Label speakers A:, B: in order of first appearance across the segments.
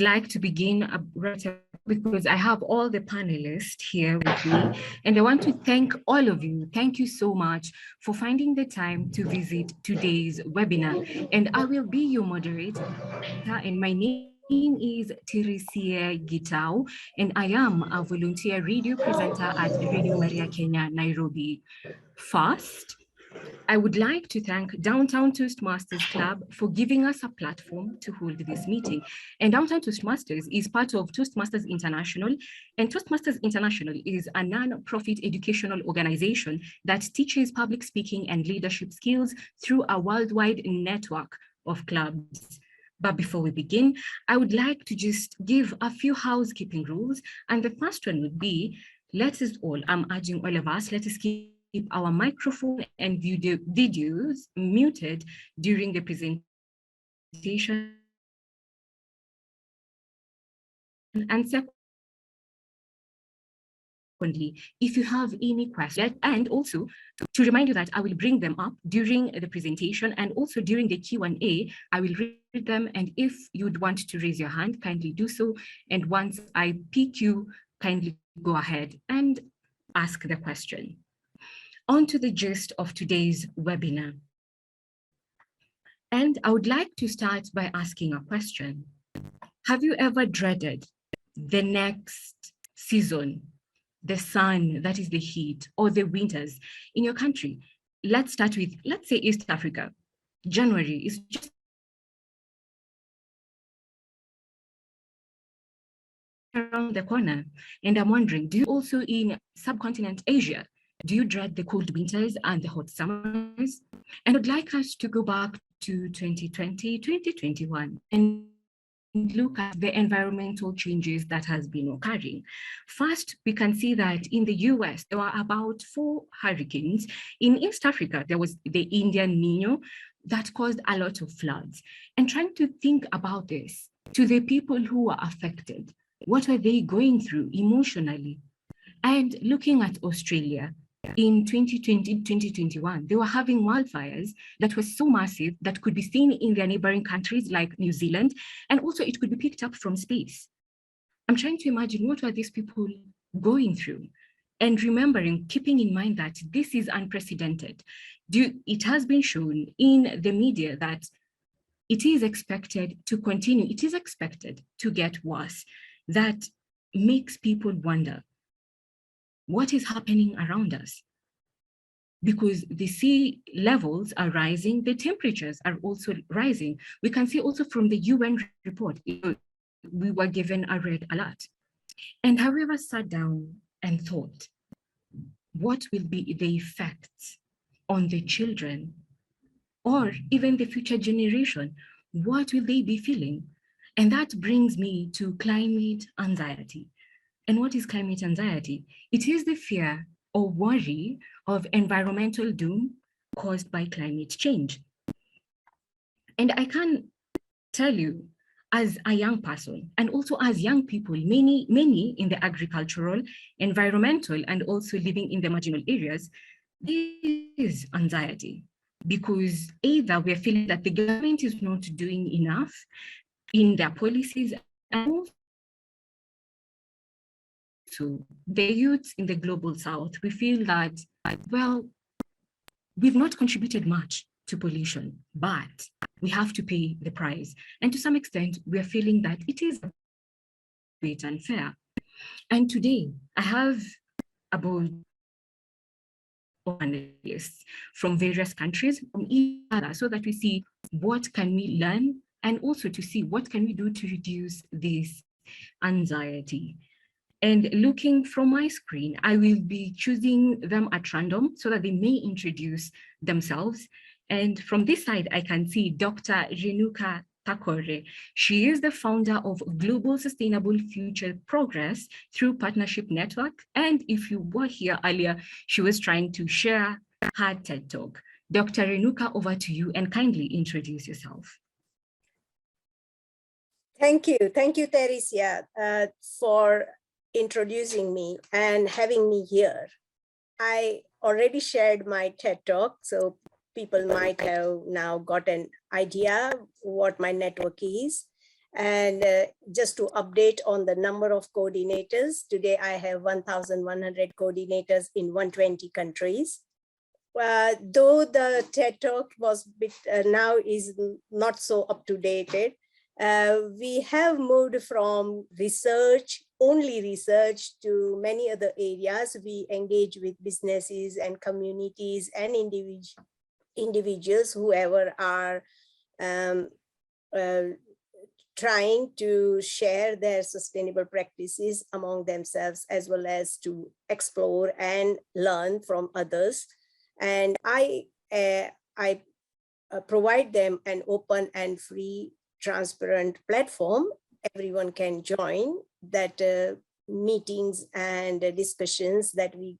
A: like to begin right because I have all the panelists here with me, and I want to thank all of you. Thank you so much for finding the time to visit today's webinar. And I will be your moderator, and my name is Teresia Gitau, and I am a volunteer radio presenter at Radio Maria Kenya, Nairobi. First, I would like to thank Downtown Toastmasters Club for giving us a platform to hold this meeting. And Downtown Toastmasters is part of Toastmasters International, and Toastmasters International is a non-profit educational organization that teaches public speaking and leadership skills through a worldwide network of clubs. But before we begin, I would like to just give a few housekeeping rules. And the first one would be, let us all, I'm urging all of us, let us keep our microphone and videos muted during the presentation. And secondly, if you have any questions, and also to remind you that I will bring them up during the presentation and also during the Q&A, I will read them. And if you'd want to raise your hand, kindly do so. And once I pick you, kindly go ahead and ask the question. On to the gist of today's webinar. And I would like to start by asking a question. Have you ever dreaded the next season, the sun, that is the heat, or the winters in your country? Let's start with, let's say, East Africa. January is just around the corner. And I'm wondering, do you also in subcontinent Asia, do you dread the cold winters and the hot summers? And I'd like us to go back to 2020, 2021, and look at the environmental changes that has been occurring. First, we can see that in the US, there were about 4 hurricanes. In East Africa, there was the Indian Nino that caused a lot of floods. And trying to think about this to the people who were affected, what are they going through emotionally? And looking at Australia, in 2020, 2021, they were having wildfires that were so massive that could be seen in their neighboring countries like New Zealand, and also it could be picked up from space. I'm trying to imagine what are these people going through, and remembering, keeping in mind that this is unprecedented. It has been shown in the media that it is expected to continue, it is expected to get worse. That makes people wonder, what is happening around us? Because the sea levels are rising, the temperatures are also rising. We can see also from the UN report, we were given a red alert. And have we ever sat down and thought, what will be the effects on the children or even the future generation? What will they be feeling? And that brings me to climate anxiety. And what is climate anxiety? It is the fear or worry of environmental doom caused by climate change. And I can tell you, as a young person, and also as young people, many in the agricultural, environmental, and also living in the marginal areas, there is anxiety because either we're feeling that the government is not doing enough in their policies, and also the youths in the global south, we feel that, well, we've not contributed much to pollution, but we have to pay the price. And to some extent, we are feeling that it is a bit unfair. And today, I have about analysts from various countries, from each other, so that we see what can we learn, and also to see what can we do to reduce this anxiety. And looking from my screen, I will be choosing them at random so that they may introduce themselves. And from this side, I can see Dr. Renuka Takore. She is the founder of Global Sustainable Future Progress through Partnership Network. And if you were here earlier, she was trying to share her TED Talk. Dr. Renuka, over to you, and kindly introduce yourself.
B: Thank you, Teresia, for introducing me and having me here. I already shared my TED Talk, so people might have now got an idea what my network is. And just to update on the number of coordinators, today I have 1,100 coordinators in 120 countries. Though the TED Talk was now is not so up to date, we have moved from research, only research, to many other areas. We engage with businesses and communities and individuals, whoever are trying to share their sustainable practices among themselves, as well as to explore and learn from others. And I provide them an open and free, transparent platform. Everyone can join that meetings and discussions that we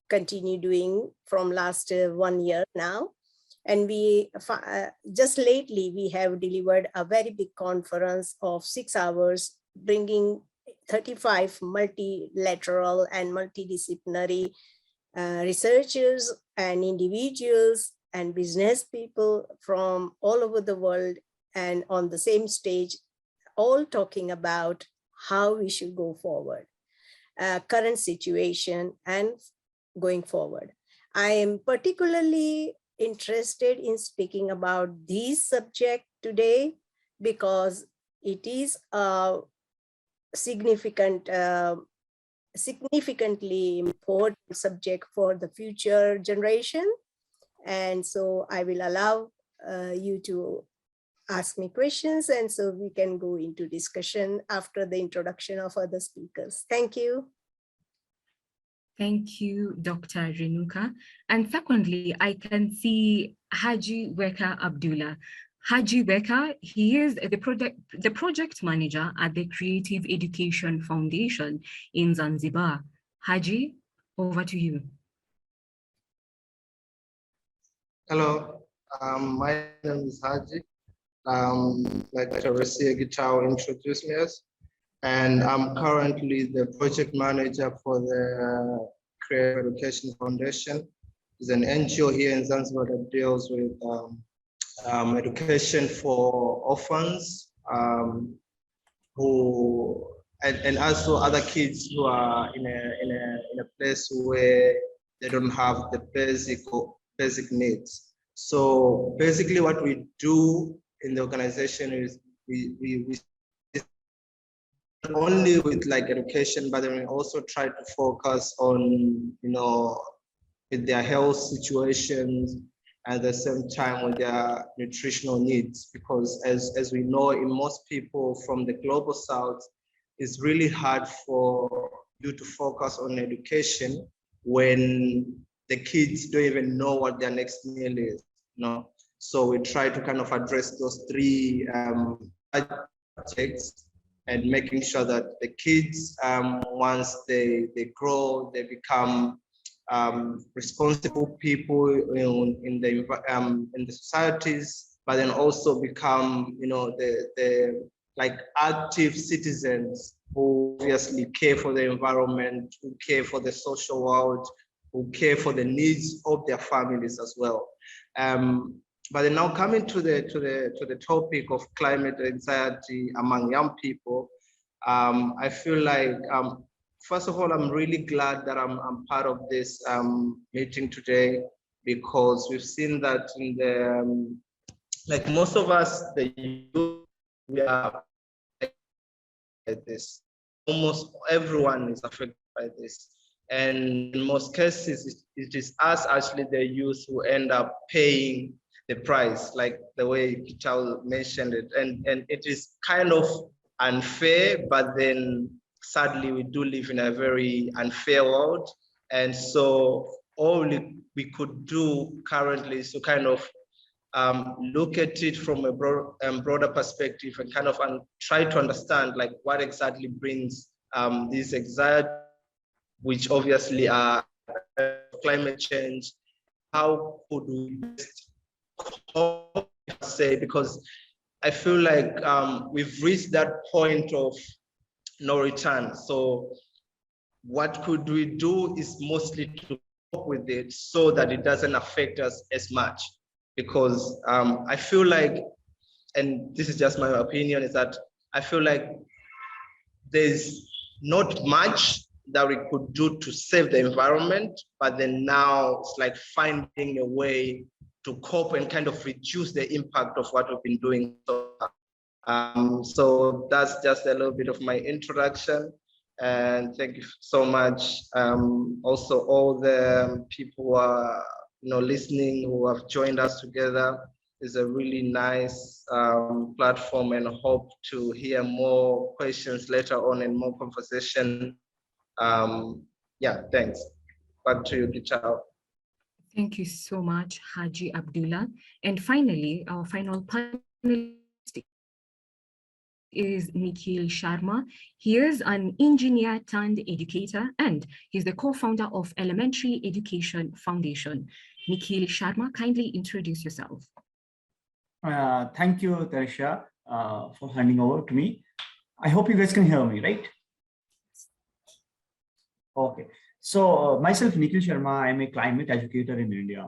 B: continue doing from last 1 year now. And we just lately, we have delivered a very big conference of 6 hours, bringing 35 multilateral and multidisciplinary researchers and individuals and business people from all over the world, and on the same stage, all talking about how we should go forward, current situation and going forward. I am particularly interested in speaking about this subject today because it is a significantly important subject for the future generation. And so I will allow you to ask me questions, and so we can go into discussion after the introduction of other speakers. Thank you.
A: Thank you, Dr. Renuka. And secondly, I can see Haji Weka Abdullah. Haji Weka, he is the project manager at the Creative Education Foundation in Zanzibar. Haji, over to you.
C: Hello, my name is Haji. Like Teresia Gitao introduced me as, and I'm currently the project manager for the Creative Education Foundation. It's an NGO here in Zanzibar that deals with education for orphans and also other kids who are in a place where they don't have the basic needs. So basically what we do in the organization is we not only with like education, but then we also try to focus on, with their health situations, at the same time with their nutritional needs, because as we know, in most people from the global south, it's really hard for you to focus on education when the kids don't even know what their next meal is. So we try to kind of address those three subjects and making sure that the kids, once they grow, they become responsible people in the societies, but then also become the like active citizens who obviously care for the environment, who care for the social world, who care for the needs of their families as well. But then now coming to the topic of climate anxiety among young people, I feel like first of all, I'm really glad that I'm part of this meeting today, because we've seen that in the like most of us, the youth, we are by this. Almost everyone is affected by this. And in most cases, it is us, actually, the youth, who end up paying the price, like the way Kichao mentioned it. And it is kind of unfair, but then sadly, we do live in a very unfair world. And so all we could do currently is to kind of look at it from a broader perspective and kind of try to understand like what exactly brings this anxiety, which obviously are climate change. How could we best say, because I feel like we've reached that point of no return. So what could we do is mostly to cope with it so that it doesn't affect us as much. Because I feel like and this is just my opinion, is that I feel like there's not much that we could do to save the environment, but then now it's like finding a way to cope and kind of reduce the impact of what we've been doing so far. So that's just a little bit of my introduction. And thank you so much. Also, all the people who are listening, who have joined us together. Is a really nice platform, and hope to hear more questions later on and more conversation. Yeah, thanks. Back to you, Gichao.
A: Thank you so much, Haji Abdullah. And finally, our final panelist is Nikhil Sharma. He is an engineer turned educator, and he's the co-founder of Elementary Education Foundation. Nikhil Sharma, kindly introduce yourself.
D: Thank you, Tarisha, for handing over to me. I hope you guys can hear me, right? Okay. So myself, Nikhil Sharma, I'm a climate educator in India,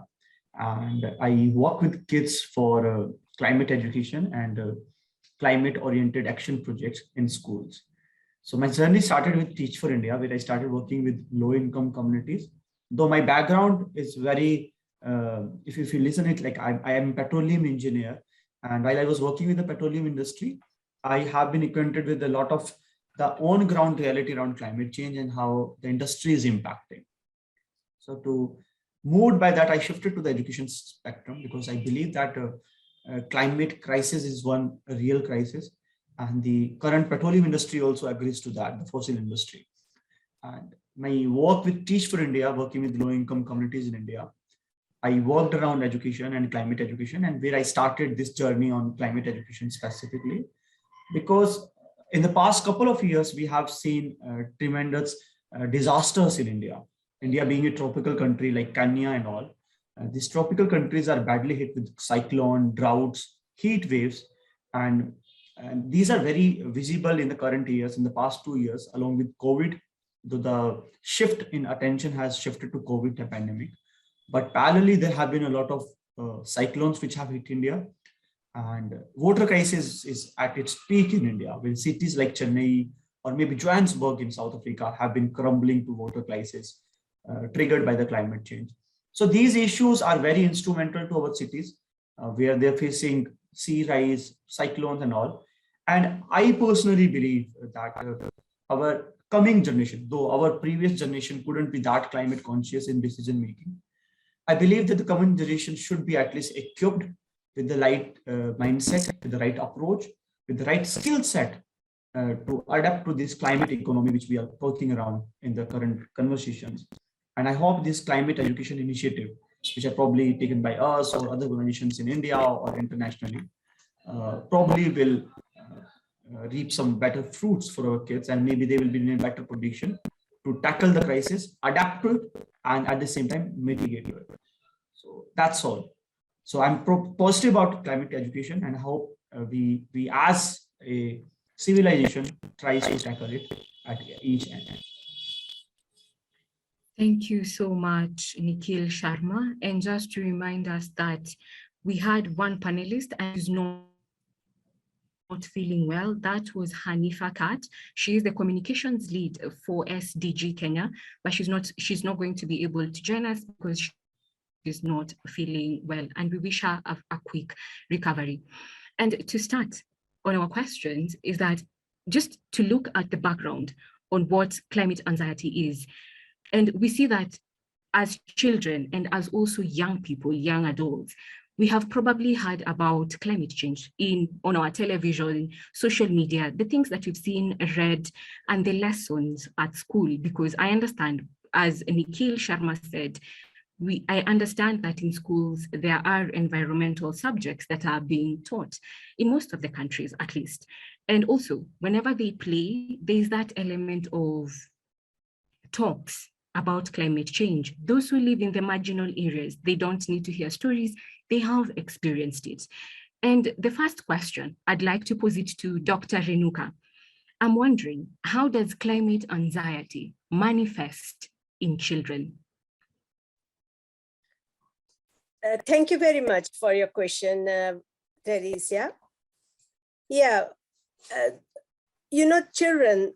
D: and I work with kids for climate education and climate-oriented action projects in schools. So my journey started with Teach for India, where I started working with low-income communities. Though my background is very, if you listen it, like I am a petroleum engineer, and while I was working with the petroleum industry, I have been acquainted with a lot of the on-ground reality around climate change and how the industry is impacting. So to moved by that, I shifted to the education spectrum because I believe that climate crisis is one real crisis, and the current petroleum industry also agrees to that, the fossil industry. And my work with Teach for India, working with low-income communities in India, I worked around education and climate education, and where I started this journey on climate education specifically, because in the past couple of years, we have seen tremendous disasters in India. India being a tropical country like Kenya and all, these tropical countries are badly hit with cyclone, droughts, heat waves, and these are very visible in the current years, in the past 2 years, along with COVID, though the shift in attention has shifted to COVID, the pandemic. But parallelly, there have been a lot of cyclones which have hit India, and water crisis is at its peak in India, when cities like Chennai or maybe Johannesburg in South Africa have been crumbling to water crisis triggered by the climate change. So these issues are very instrumental to our cities, where they're facing sea rise, cyclones and all. And I personally believe that our coming generation, though our previous generation couldn't be that climate conscious in decision making, I believe that the coming generation should be at least equipped with the right mindset, with the right approach, with the right skill set to adapt to this climate economy, which we are talking around in the current conversations. And I hope this climate education initiative, which are probably taken by us or other organizations in India or internationally, probably will reap some better fruits for our kids, and maybe they will be in a better position to tackle the crisis, adapt to it, and at the same time mitigate it. So that's all. So I'm positive about climate education, and hope we as a civilization tries to tackle it at each end.
A: Thank you so much, Nikhil Sharma. And just to remind us that we had one panelist and is not feeling well. That was Hanifa Kat. She is the communications lead for SDG Kenya, but she's not going to be able to join us because she's not feeling well, and we wish her a quick recovery. And to start on our questions is that just to look at the background on what climate anxiety is. And we see that as children and as also young people, young adults, we have probably heard about climate change on our television, social media, the things that we've seen, read, and the lessons at school. Because I understand, as Nikhil Sharma said, I understand that in schools, there are environmental subjects that are being taught in most of the countries, at least. And also, whenever they play, there's that element of talks about climate change. Those who live in the marginal areas, they don't need to hear stories, they have experienced it. And the first question I'd like to pose it to Dr. Renuka. I'm wondering, how does climate anxiety manifest in children?
B: Thank you very much for your question, Teresa. Yeah, children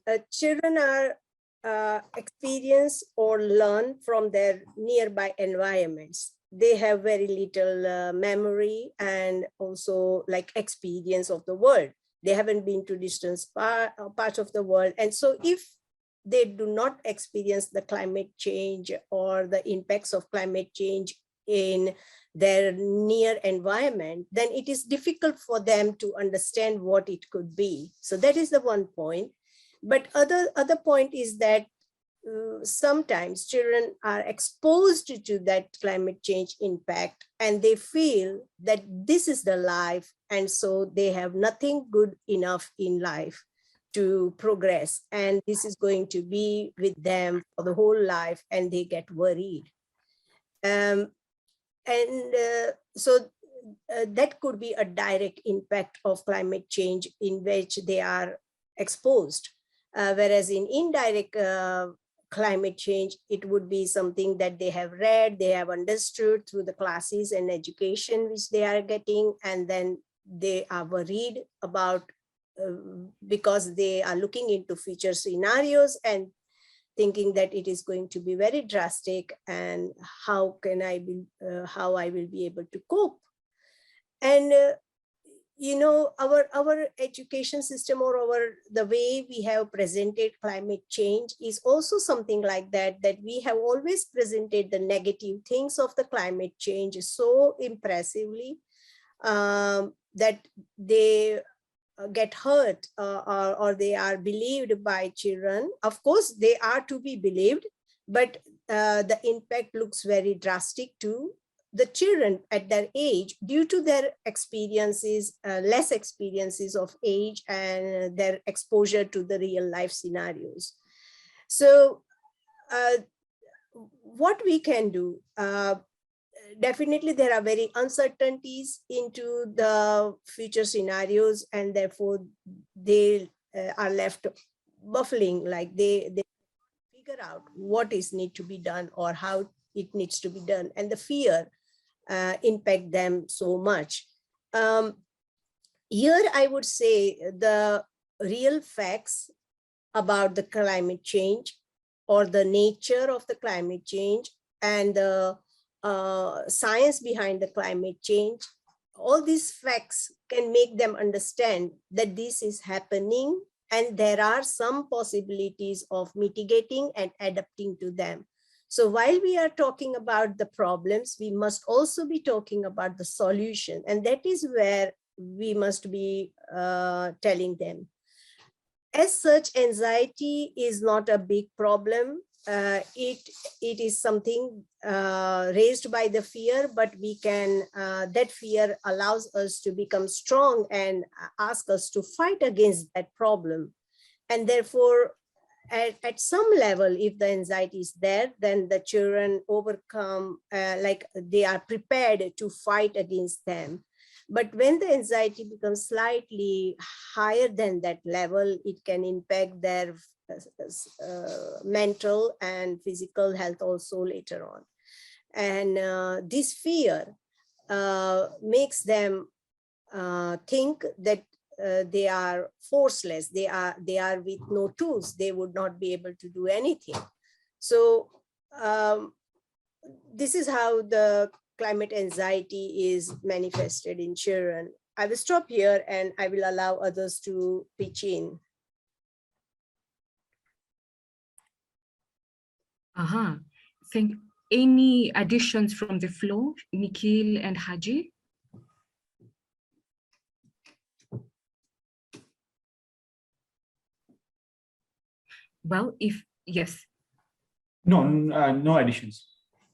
B: are experience or learn from their nearby environments. They have very little memory and also like experience of the world. They haven't been to distant parts of the world. And so if they do not experience the climate change or the impacts of climate change in their near environment, then it is difficult for them to understand what it could be. So that is the one point. But other point is that sometimes children are exposed to that climate change impact and they feel that this is the life, and so they have nothing good enough in life to progress, and this is going to be with them for the whole life, and they get worried. So that could be a direct impact of climate change in which they are exposed. Whereas in indirect climate change, it would be something that they have read, they have understood through the classes and education which they are getting, and then they are worried about because they are looking into future scenarios and thinking that it is going to be very drastic, and how I will be able to cope. And our education system or the way we have presented climate change is also something like that we have always presented the negative things of the climate change so impressively that they get hurt or they are believed by children. Of course, they are to be believed, but the impact looks very drastic to the children at their age due to their experiences, less experiences of age and their exposure to the real life scenarios. So what we can do, definitely there are very uncertainties into the future scenarios, and therefore they are left buffling, like they figure out what is need to be done or how it needs to be done, and the fear impact them so much. Here I would say the real facts about the climate change or the nature of the climate change and the science behind the climate change, all these facts can make them understand that this is happening and there are some possibilities of mitigating and adapting to them. So while we are talking about the problems, we must also be talking about the solution, and that is where we must be telling them. As such, anxiety is not a big problem. It is something raised by the fear, but we can, that fear allows us to become strong and ask us to fight against that problem. And therefore, at some level, if the anxiety is there, then the children overcome, like they are prepared to fight against them. But when the anxiety becomes slightly higher than that level, it can impact their mental and physical health also later on. And this fear makes them think that they are forceless, they are with no tools, they would not be able to do anything. So this is how the climate anxiety is manifested in children. I will stop here and I will allow others to pitch in.
A: Think any additions from the floor, Nikhil and Haji? Well, yes.
D: No additions.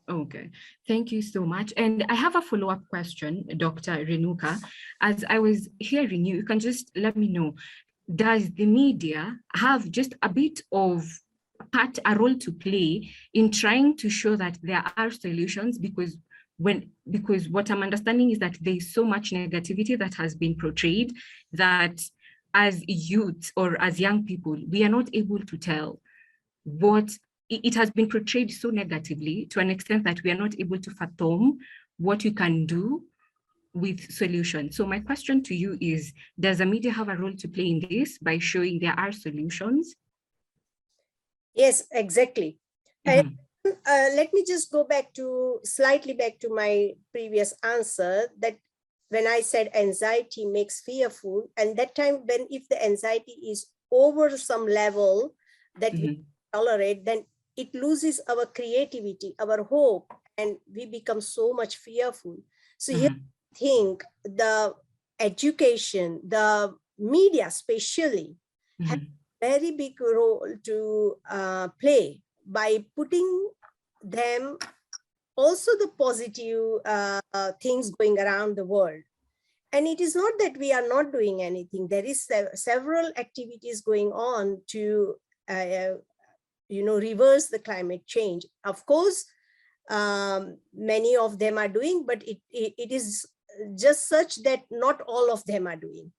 A: Okay, thank you so much. And I have a follow-up question, Dr. Renuka. As I was hearing you, you can just let me know, does the media have just a bit of a role to play in trying to show that there are solutions? Because what I'm understanding is that there's so much negativity that has been portrayed that as youth or as young people, we are not able to tell what it has been portrayed so negatively to an extent that we are not able to fathom what you can do with solutions. So my question to you is, does the media have a role to play in this by showing there are solutions?
B: Yes, exactly.
A: Mhm.
B: And let me just go slightly back to my previous answer, that when I said anxiety makes fearful, and that time when if the anxiety is over some level that we
A: Mhm.
B: tolerate, then it loses our creativity, our hope, and we become so much fearful. So here
A: Mhm.
B: I think the education, the media especially, has
A: Mhm.
B: a very big role to play by putting them also the positive things going around the world. And it is not that we are not doing anything. There is several activities going on to reverse the climate change. Of course, many of them are doing, but it is just such that not all of them are doing.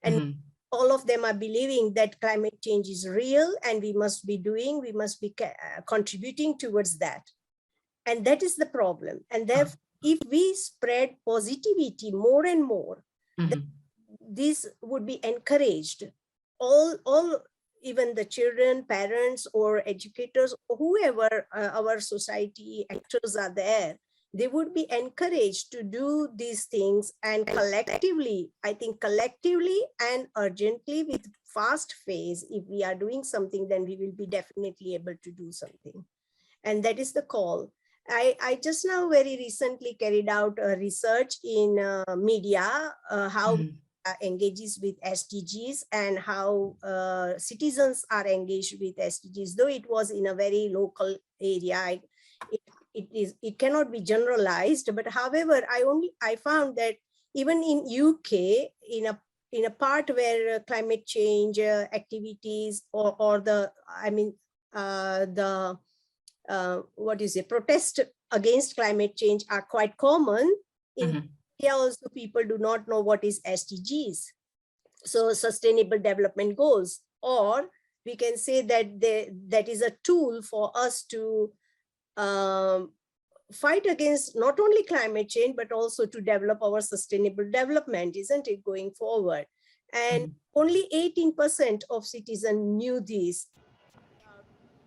B: And
A: Mhm.
B: all of them are believing that climate change is real and we must be contributing towards that. And that is the problem. And therefore, if we spread positivity more and more, then
A: Mhm.
B: this would be encouraged. All even the children, parents, or educators, or whoever our society actors are there, they would be encouraged to do these things, and collectively, I think collectively and urgently with fast phase, if we are doing something, then we will be definitely able to do something. And that is the call. I just now very recently carried out a research in media, how
A: Mhm.
B: engages with SDGs and how citizens are engaged with SDGs, though it was in a very local area. It cannot be generalized, but however, I found that even in UK, in a part where climate change activities or the, I mean, the what is it, protest against climate change are quite common. In
A: Mhm.
B: India also, people do not know what is SDGs, so sustainable development goals, or we can say that that is a tool for us to fight against not only climate change, but also to develop our sustainable development, isn't it, going forward? And
A: Mhm.
B: only 18% of citizens knew these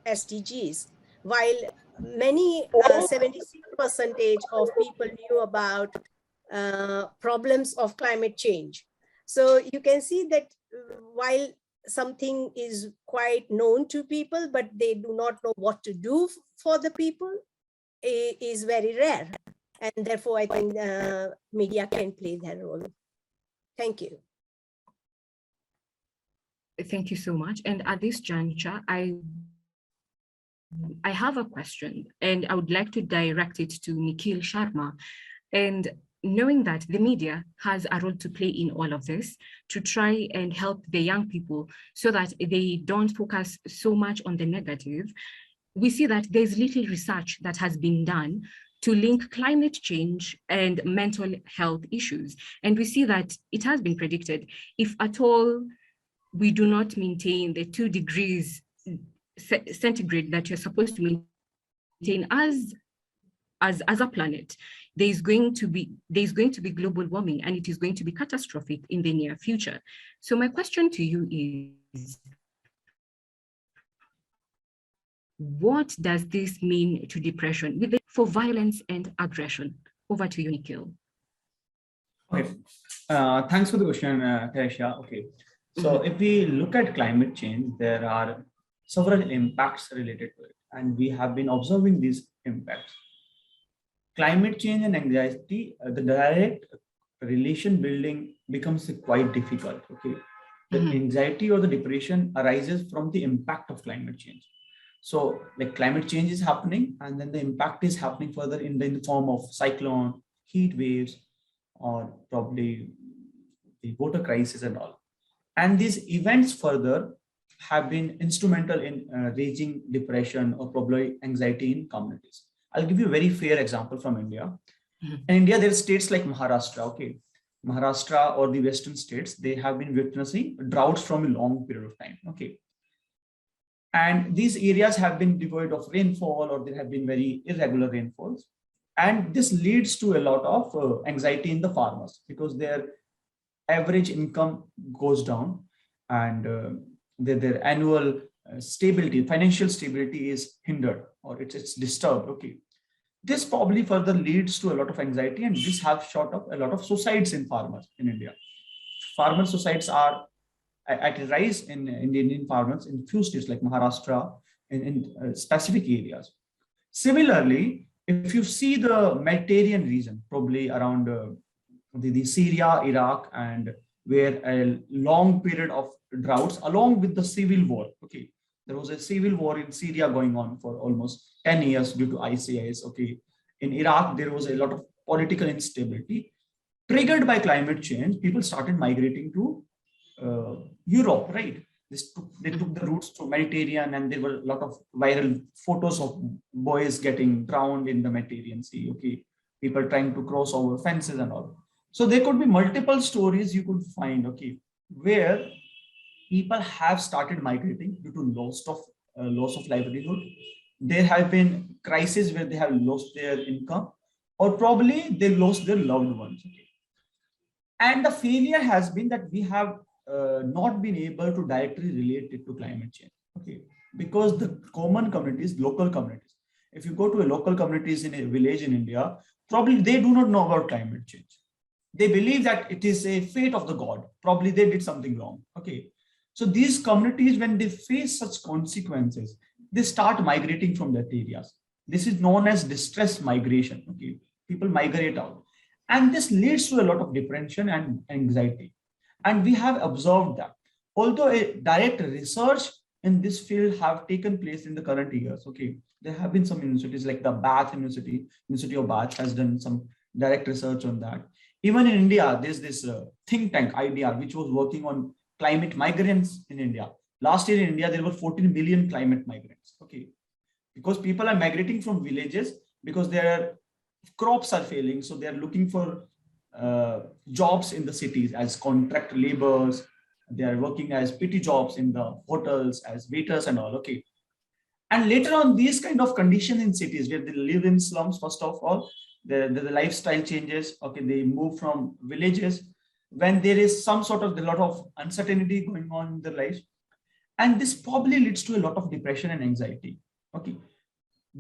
B: SDGs, while many 76% of people knew about problems of climate change. So you can see that while something is quite known to people, but they do not know what to do for the people, is very rare. And therefore, I think media can play that role. Thank you.
A: Thank you so much. And at this juncture, I have a question, and I would like to direct it to Nikhil Sharma. And knowing that the media has a role to play in all of this, to try and help the young people so that they don't focus so much on the negative, we see that there's little research that has been done to link climate change and mental health issues. And we see that it has been predicted, if at all we do not maintain the 2 degrees centigrade that you're supposed to maintain as a planet, there's going to be global warming, and it is going to be catastrophic in the near future. So my question to you is, what does this mean to depression for violence and aggression? Over to you, Nikhil.
D: Okay, thanks for the question, Teresha. Okay, so
A: Mhm.
D: if we look at climate change, there are several impacts related to it, and we have been observing these impacts. Climate change and anxiety, the direct relation building becomes quite difficult. Okay, the
A: Mhm.
D: anxiety or the depression arises from the impact of climate change. So, like climate change is happening, and then the impact is happening further in the form of cyclone, heat waves, or probably the water crisis and all. And these events further have been instrumental in raising depression or probably anxiety in communities. I'll give you a very fair example from India.
A: Mhm.
D: In India, there are states like Maharashtra. Okay, Maharashtra or the western states, they have been witnessing droughts from a long period of time. Okay, and these areas have been devoid of rainfall, or there have been very irregular rainfalls. And this leads to a lot of anxiety in the farmers because their average income goes down, and their annual stability, financial stability is hindered, or it's disturbed. Okay. This probably further leads to a lot of anxiety, and this have shot up a lot of suicides in farmers in India. Farmer suicides are at a rise in the Indian farmers in few states like Maharashtra, in specific areas. Similarly, if you see the Mediterranean region, probably around the Syria, Iraq, and where a long period of droughts along with the civil war. Okay, there was a civil war in Syria going on for almost 10 years due to ICIS. Okay, in Iraq, there was a lot of political instability triggered by climate change. People started migrating to Europe, right? They took the routes to Mediterranean, and there were a lot of viral photos of boys getting drowned in the Mediterranean Sea. Okay, people trying to cross over fences and all. So there could be multiple stories you could find. Okay, where people have started migrating due to loss of livelihood. There have been crises where they have lost their income, or probably they lost their loved ones. Okay. And the failure has been that we have not been able to directly relate it to climate change. Okay, because the common communities, local communities, if you go to a local communities in a village in India, probably they do not know about climate change. They believe that it is a fate of the god. Probably they did something wrong. Okay, so these communities, when they face such consequences, they start migrating from that areas. This is known as distress migration. Okay, people migrate out, and this leads to a lot of depression and anxiety. And we have observed that, although a direct research in this field have taken place in the current years. Okay, there have been some universities like the Bath University of Bath has done some direct research on that. Even in India, there's this think tank IDR, which was working on climate migrants in India. Last year in India, there were 14 million climate migrants. Okay, because people are migrating from villages because their crops are failing. So they are looking for jobs in the cities as contract laborers. They are working as PT jobs in the hotels as waiters and all. Okay. And later on, these kind of conditions in cities where they live in slums, first of all, the lifestyle changes. Okay, they move from villages when there is some sort of a lot of uncertainty going on in their lives. And this probably leads to a lot of depression and anxiety. Okay,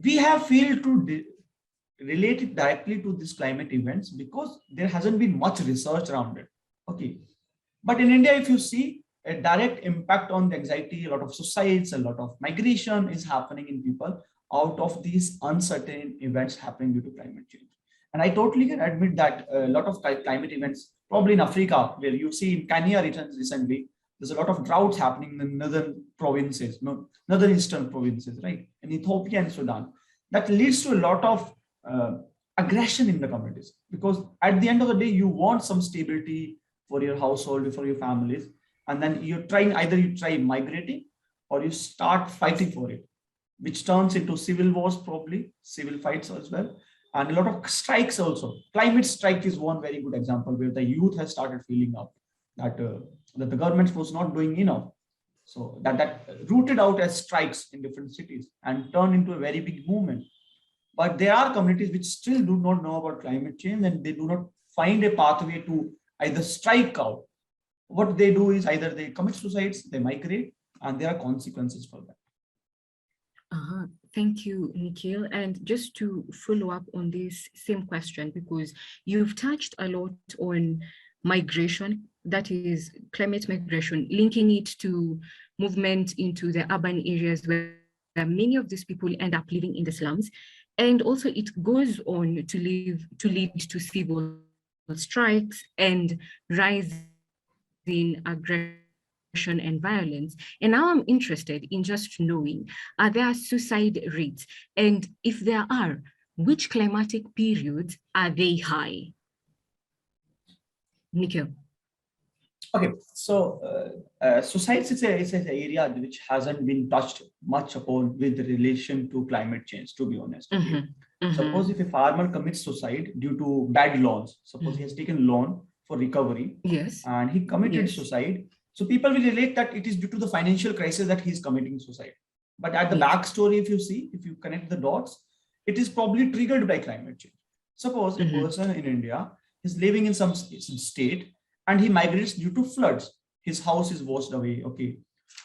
D: we have failed to relate it directly to these climate events because there hasn't been much research around it. Okay, but in India, if you see a direct impact on the anxiety, a lot of suicides, a lot of migration is happening in people out of these uncertain events happening due to climate change. And I totally can admit that a lot of climate events, probably in Africa, where you see in Kenya recently, there's a lot of droughts happening in northern provinces, northern eastern provinces, right? In Ethiopia and Sudan. That leads to a lot of aggression in the communities, because at the end of the day, you want some stability for your household, for your families, and then you try migrating, or you start fighting for it, which turns into civil wars, probably civil fights as well, and a lot of strikes also. Climate strike is one very good example where the youth has started feeling up that that the government was not doing enough, so that rooted out as strikes in different cities and turned into a very big movement. But there are communities which still do not know about climate change, and they do not find a pathway to either strike out. What they do is either they commit suicides, they migrate, and there are consequences for that.
A: Thank you, Nikhil. And just to follow up on this same question, because you've touched a lot on migration, that is climate migration, linking it to movement into the urban areas where many of these people end up living in the slums. And also it goes on to lead to civil strikes and rising aggression and violence. And now I'm interested in just knowing, are there suicide rates? And if there are, which climatic periods are they high? Nikhil.
D: Okay, so suicides is an area which hasn't been touched much upon with relation to climate change, to be honest. Suppose if a farmer commits suicide due to bad loans, suppose he has taken loan for recovery,
A: yes,
D: and he committed suicide. So people will relate that it is due to the financial crisis that he is committing suicide. But at the backstory, if you connect the dots, it is probably triggered by climate change. Suppose a person in India is living in some state and he migrates due to floods. His house is washed away, okay,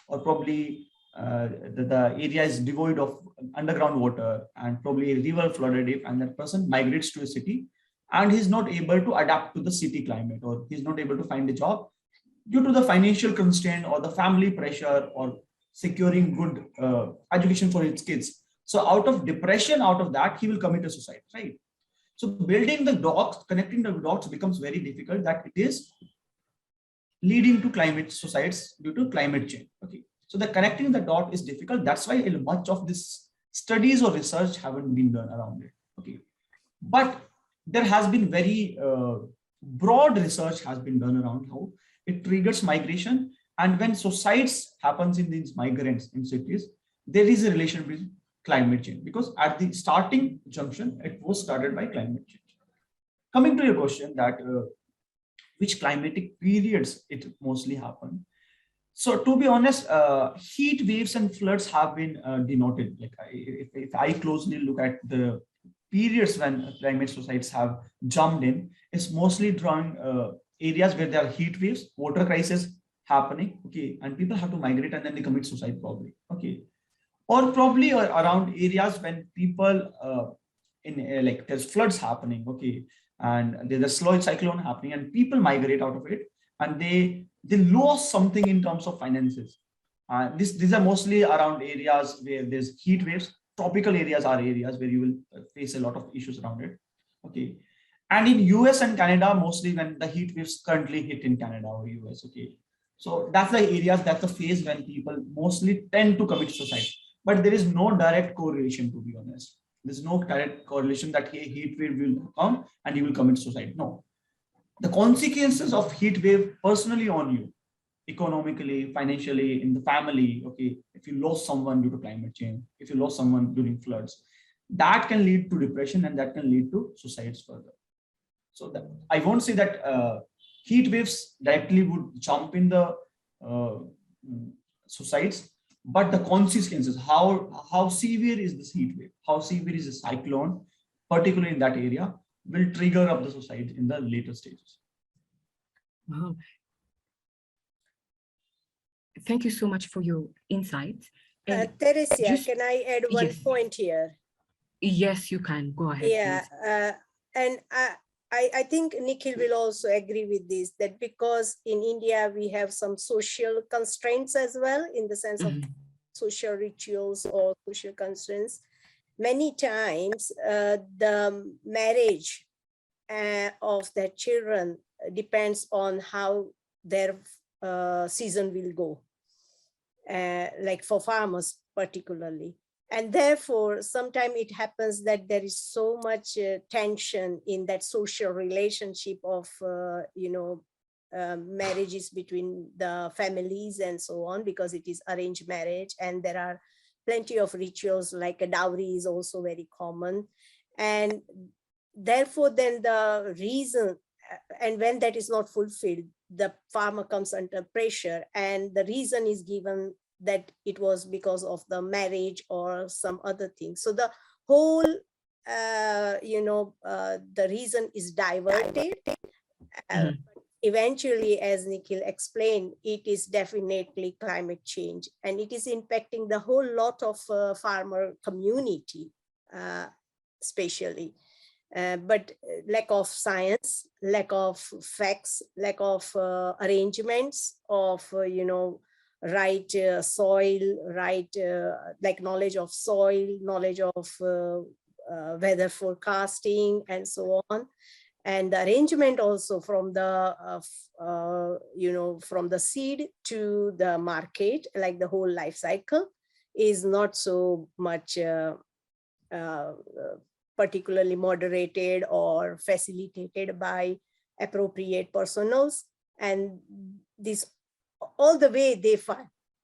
D: or probably the area is devoid of underground water and probably a river flooded it, and that person migrates to a city and he's not able to adapt to the city climate, or he's not able to find a job due to the financial constraint or the family pressure or securing good education for his kids. So out of depression, out of that, he will commit a suicide, right? So building the dots, connecting the dots becomes very difficult, that it is leading to climate suicides due to climate change. Okay. So the connecting the dot is difficult. That's why much of this studies or research haven't been done around it. Okay. But there has been very broad research has been done around how it triggers migration. And when suicides happens in these migrants in cities, there is a relation with climate change, because at the starting junction, it was started by climate change. Coming to your question that which climatic periods it mostly happen. So to be honest, heat waves and floods have been denoted. Like if I closely look at the periods when climate suicides have jumped in, it's mostly drawing areas where there are heat waves, water crisis happening, okay, and people have to migrate and then they commit suicide probably, okay, or probably around areas when people like there's floods happening, okay, and there's a slow cyclone happening and people migrate out of it and they lose something in terms of finances. These are mostly around areas where there's heat waves. Tropical areas are areas where you will face a lot of issues around it, okay. And in US and Canada, mostly when the heat waves currently hit in Canada or US, okay. So that's the areas, that's the phase when people mostly tend to commit suicide. But there is no direct correlation, to be honest. There's no direct correlation that a heat wave will come and you will commit suicide. No. The consequences of heat wave personally on you, economically, financially, in the family, okay, if you lost someone due to climate change, if you lost someone during floods, that can lead to depression and that can lead to suicides further. So that, I won't say that heat waves directly would jump in the suicides, but the consequences, how severe is this heat wave, how severe is a cyclone, particularly in that area, will trigger up the suicide in the later stages.
A: Wow. Thank you so much for your insights.
B: Teresia, can I add one
A: yes.
B: point here?
A: Yes, you can. Go ahead.
B: Yeah, and I think Nikhil will also agree with this, that because in India we have some social constraints as well, in the sense of social rituals or social constraints. Many times the marriage of their children depends on how their season will go, like for farmers particularly. And therefore, sometimes it happens that there is so much tension in that social relationship of, marriages between the families and so on, because it is arranged marriage. And there are plenty of rituals, like a dowry is also very common. And therefore, then the reason, and when that is not fulfilled, the farmer comes under pressure, and the reason is given that it was because of the marriage or some other thing. So the whole, the reason is diverted. Eventually, as Nikhil explained, it is definitely climate change, and it is impacting the whole lot of farmer community, especially. But lack of science, lack of facts, lack of arrangements of, right soil, right, like knowledge of soil, knowledge of weather forecasting, and so on. And the arrangement also from the, from the seed to the market, like the whole life cycle, is not so much particularly moderated or facilitated by appropriate personals. And this, all the way they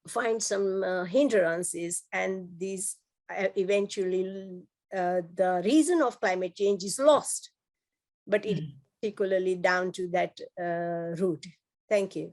B: find some hindrances, and these eventually the reason of climate change is lost, but it is particularly down to that root. Thank you.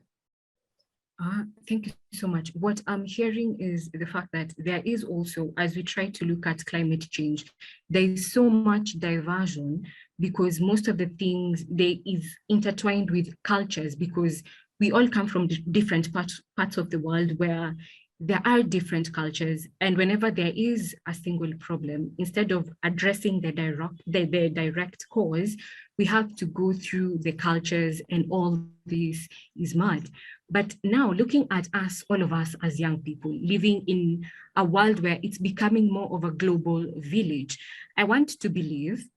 A: Thank you so much. What I'm hearing is the fact that there is also, as we try to look at climate change, there is so much diversion because most of the things they is intertwined with cultures because we all come from different parts of the world where there are different cultures. And whenever there is a single problem, instead of addressing the direct cause, we have to go through the cultures and all this is mad. But now looking at us, all of us as young people living in a world where it's becoming more of a global village, I want to believe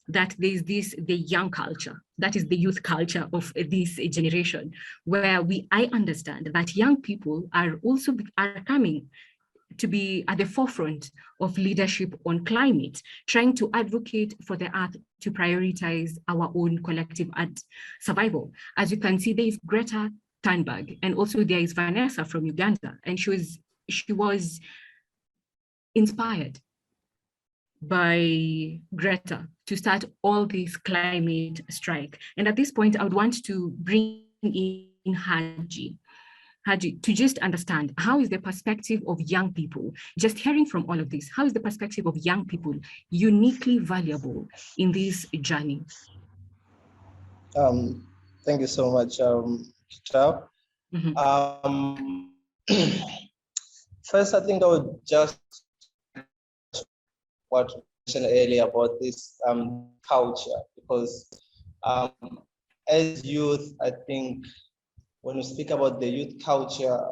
A: that there's the young culture, that is the youth culture of this generation, where I understand that young people are also are coming to be at the forefront of leadership on climate, trying to advocate for the earth to prioritize our own collective survival. As you can see, there is Greta Thunberg, and also there is Vanessa from Uganda, and she was inspired by Greta to start all this climate strike. And at this point, I would want to bring in Haji, to just understand how is the perspective of young people, just hearing from all of this, how is the perspective of young people uniquely valuable in this journey?
C: Thank you so much, Chao. First, I think I would just what you mentioned earlier about this culture, because as youth, I think when we speak about the youth culture,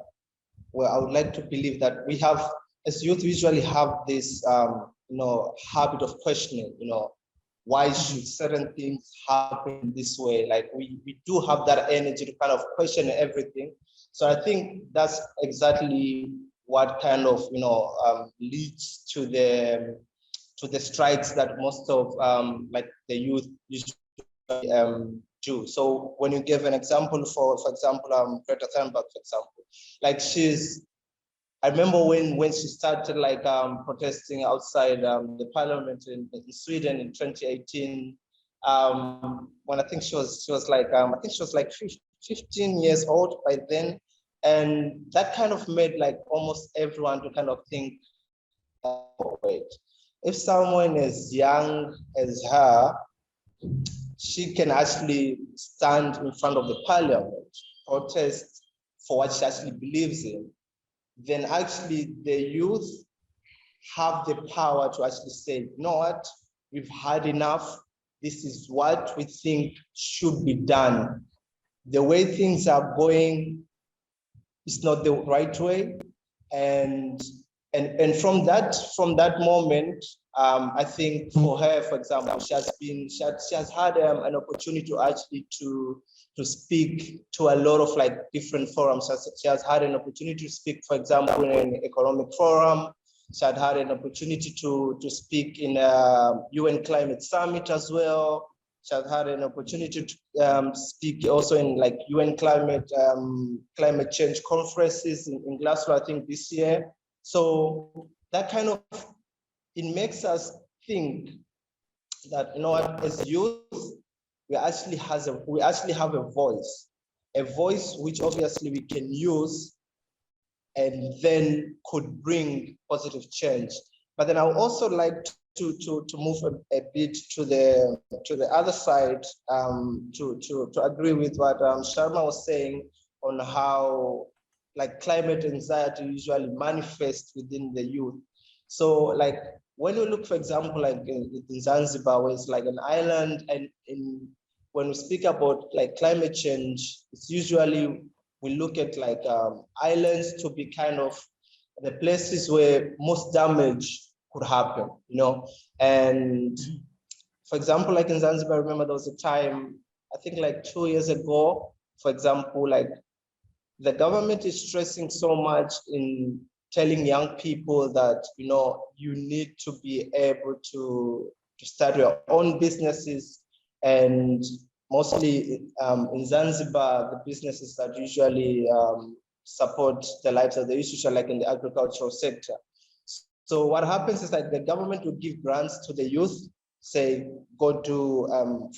C: well, I would like to believe that we have, as youth, we usually have this, habit of questioning, why should certain things happen this way? Like we do have that energy to kind of question everything. So I think that's exactly what kind of, leads to the strikes that most of like the youth usually do. So when you give an example, for example, Greta Thunberg, for example, like I remember when she started like protesting outside the parliament in Sweden in 2018, when I think she was like, I think she was like 15 years old by then. And that kind of made like almost everyone to kind of think, oh, wait, if someone as young as her, she can actually stand in front of the parliament, protest for what she actually believes in, then actually the youth have the power to actually say, you know what, we've had enough. This is what we think should be done. The way things are going is not the right way. And from that moment, I think for her, for example, she has had an opportunity to actually to speak to a lot of like different forums. She has had an opportunity to speak, for example, in an economic forum. She had an opportunity to speak in a UN climate summit as well. She has had an opportunity to speak also in like UN climate change conferences in Glasgow, I think this year. So that kind of, it makes us think that, you know what, as youth, we actually have a voice which obviously we can use and then could bring positive change. But then I would also like to move a bit to the other side, to agree with what Sharma was saying on how like climate anxiety usually manifests within the youth. So like when we look, for example, like in Zanzibar, where it's like an island, and when we speak about like climate change, it's usually we look at like islands to be kind of the places where most damage could happen, And for example, like in Zanzibar, I remember there was a time, I think like 2 years ago, for example, like the government is stressing so much in telling young people that, you need to be able to start your own businesses. And mostly in Zanzibar, the businesses that usually support the lives of the youth, usually like in the agricultural sector. So what happens is that the government will give grants to the youth, say, go do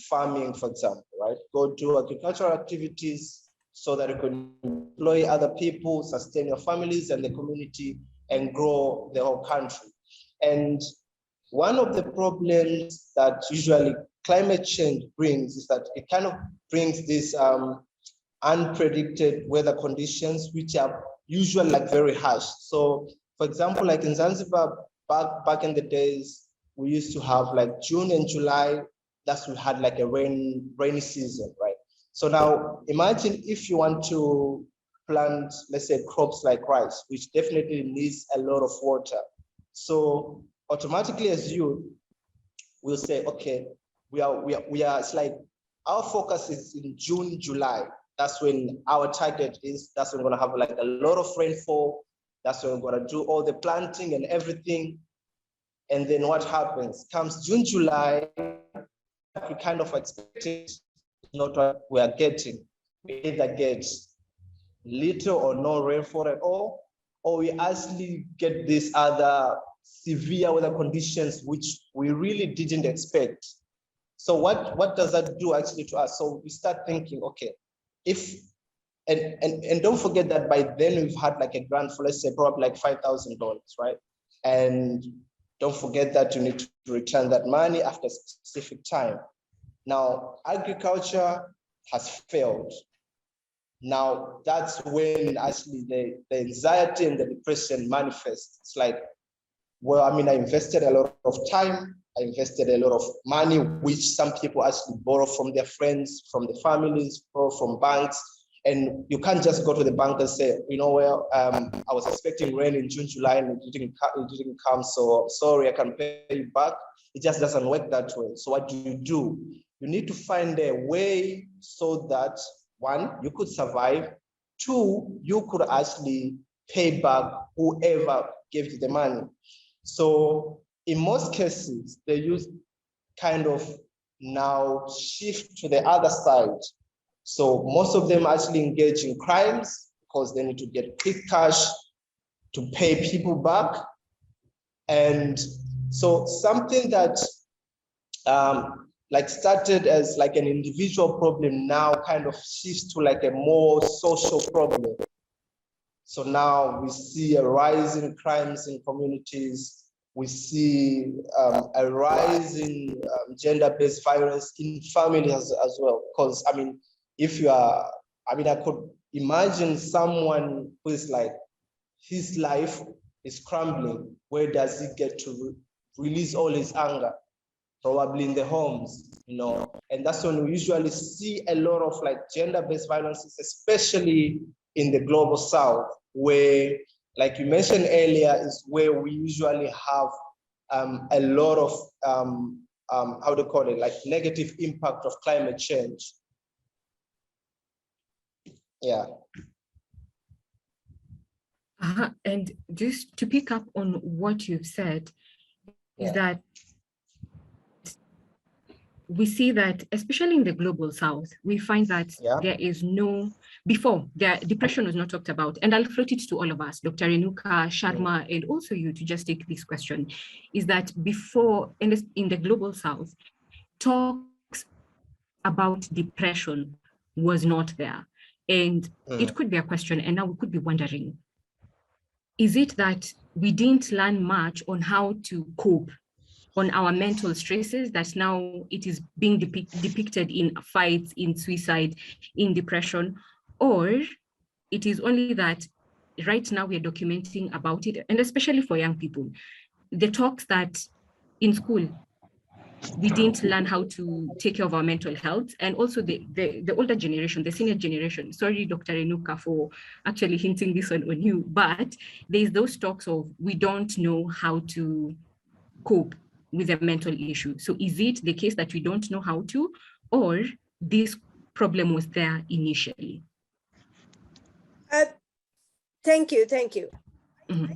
C: farming, for example, right? Go do agricultural activities, so that you can employ other people, sustain your families and the community, and grow the whole country. And one of the problems that usually climate change brings is that it kind of brings this unpredicted weather conditions, which are usually like very harsh. So for example, like in Zanzibar, back in the days, we used to have like June and July, that's we had like a rainy season, right? So now imagine if you want to plant, let's say, crops like rice, which definitely needs a lot of water. So automatically as you will say, okay, we are, it's like our focus is in June, July. That's when our target is, that's when we're gonna have like a lot of rainfall. That's when we're gonna do all the planting and everything. And then what happens? Comes June, July, we kind of expect it, not what we are getting. We either get little or no rainfall at all, or we actually get these other severe weather conditions, which we really didn't expect. So what does that do actually to us? So we start thinking, okay, and don't forget that by then we've had like a grant for, let's say, probably like $5,000, right? And don't forget that you need to return that money after a specific time. Now, agriculture has failed. Now, that's when actually the anxiety and the depression manifests. It's like, well, I mean, I invested a lot of time, I invested a lot of money, which some people actually borrow from their friends, from the families, borrow from banks. And you can't just go to the bank and say, you know, well, I was expecting rain in June, July, and it didn't come, so sorry, I can pay you back. It just doesn't work that way. So what do? You need to find a way so that, one, you could survive, two, you could actually pay back whoever gave you the money. So in most cases, they use kind of now shift to the other side. So most of them actually engage in crimes because they need to get quick cash to pay people back. And so something that like started as like an individual problem now kind of shifts to like a more social problem. So now we see a rise in crimes in communities. We see a rise in gender-based violence in families as well. Because I mean, if you are, I mean, I could imagine someone who is like, his life is crumbling. Where does he get to release all his anger? Probably in the homes, you know. And that's when we usually see a lot of like gender-based violences, especially in the global South, where, like you mentioned earlier, is where we usually have a lot of, how do you call it, like negative impact of climate change. Yeah.
A: And just to pick up on what you've said, is that we see that, especially in the global South, we find that there is no, before, depression was not talked about. And I'll float it to all of us, Dr. Renuka, Sharma, and also you, to just take this question, is that before, in the global South, talks about depression was not there. And it could be a question, and now we could be wondering, is it that we didn't learn much on how to cope on our mental stresses, that now it is being depicted in fights, in suicide, in depression? Or it is only that right now we are documenting about it, and especially for young people, the talks that in school, we didn't learn how to take care of our mental health, and also the older generation, the senior generation. Sorry, Dr. Renuka, for actually hinting this on you, but there's those talks of we don't know how to cope with a mental issue. So is it the case that we don't know how to, or this problem was there initially?
B: Thank you.
A: Mm-hmm.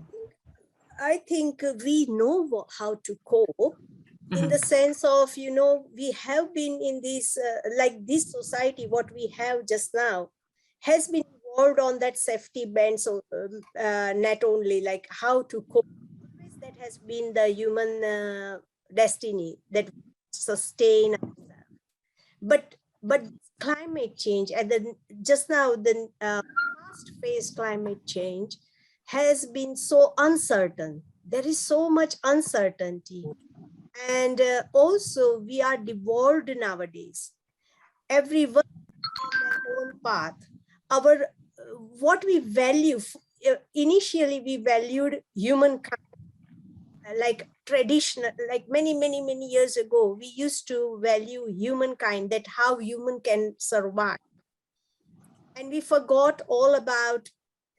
B: I think we know how to cope, in the sense of, you know, we have been in this, like this society, what we have just now, has been involved on that safety band, so net only, like how to cope. That has been the human destiny, that sustain ourselves. But But climate change, and then just now the fast phase climate change has been so uncertain. There is so much uncertainty. And also we are devolved nowadays. Everyone on their own path. Our what we value, initially we valued humankind, like traditional, like many years ago, we used to value humankind, that how human can survive. And we forgot all about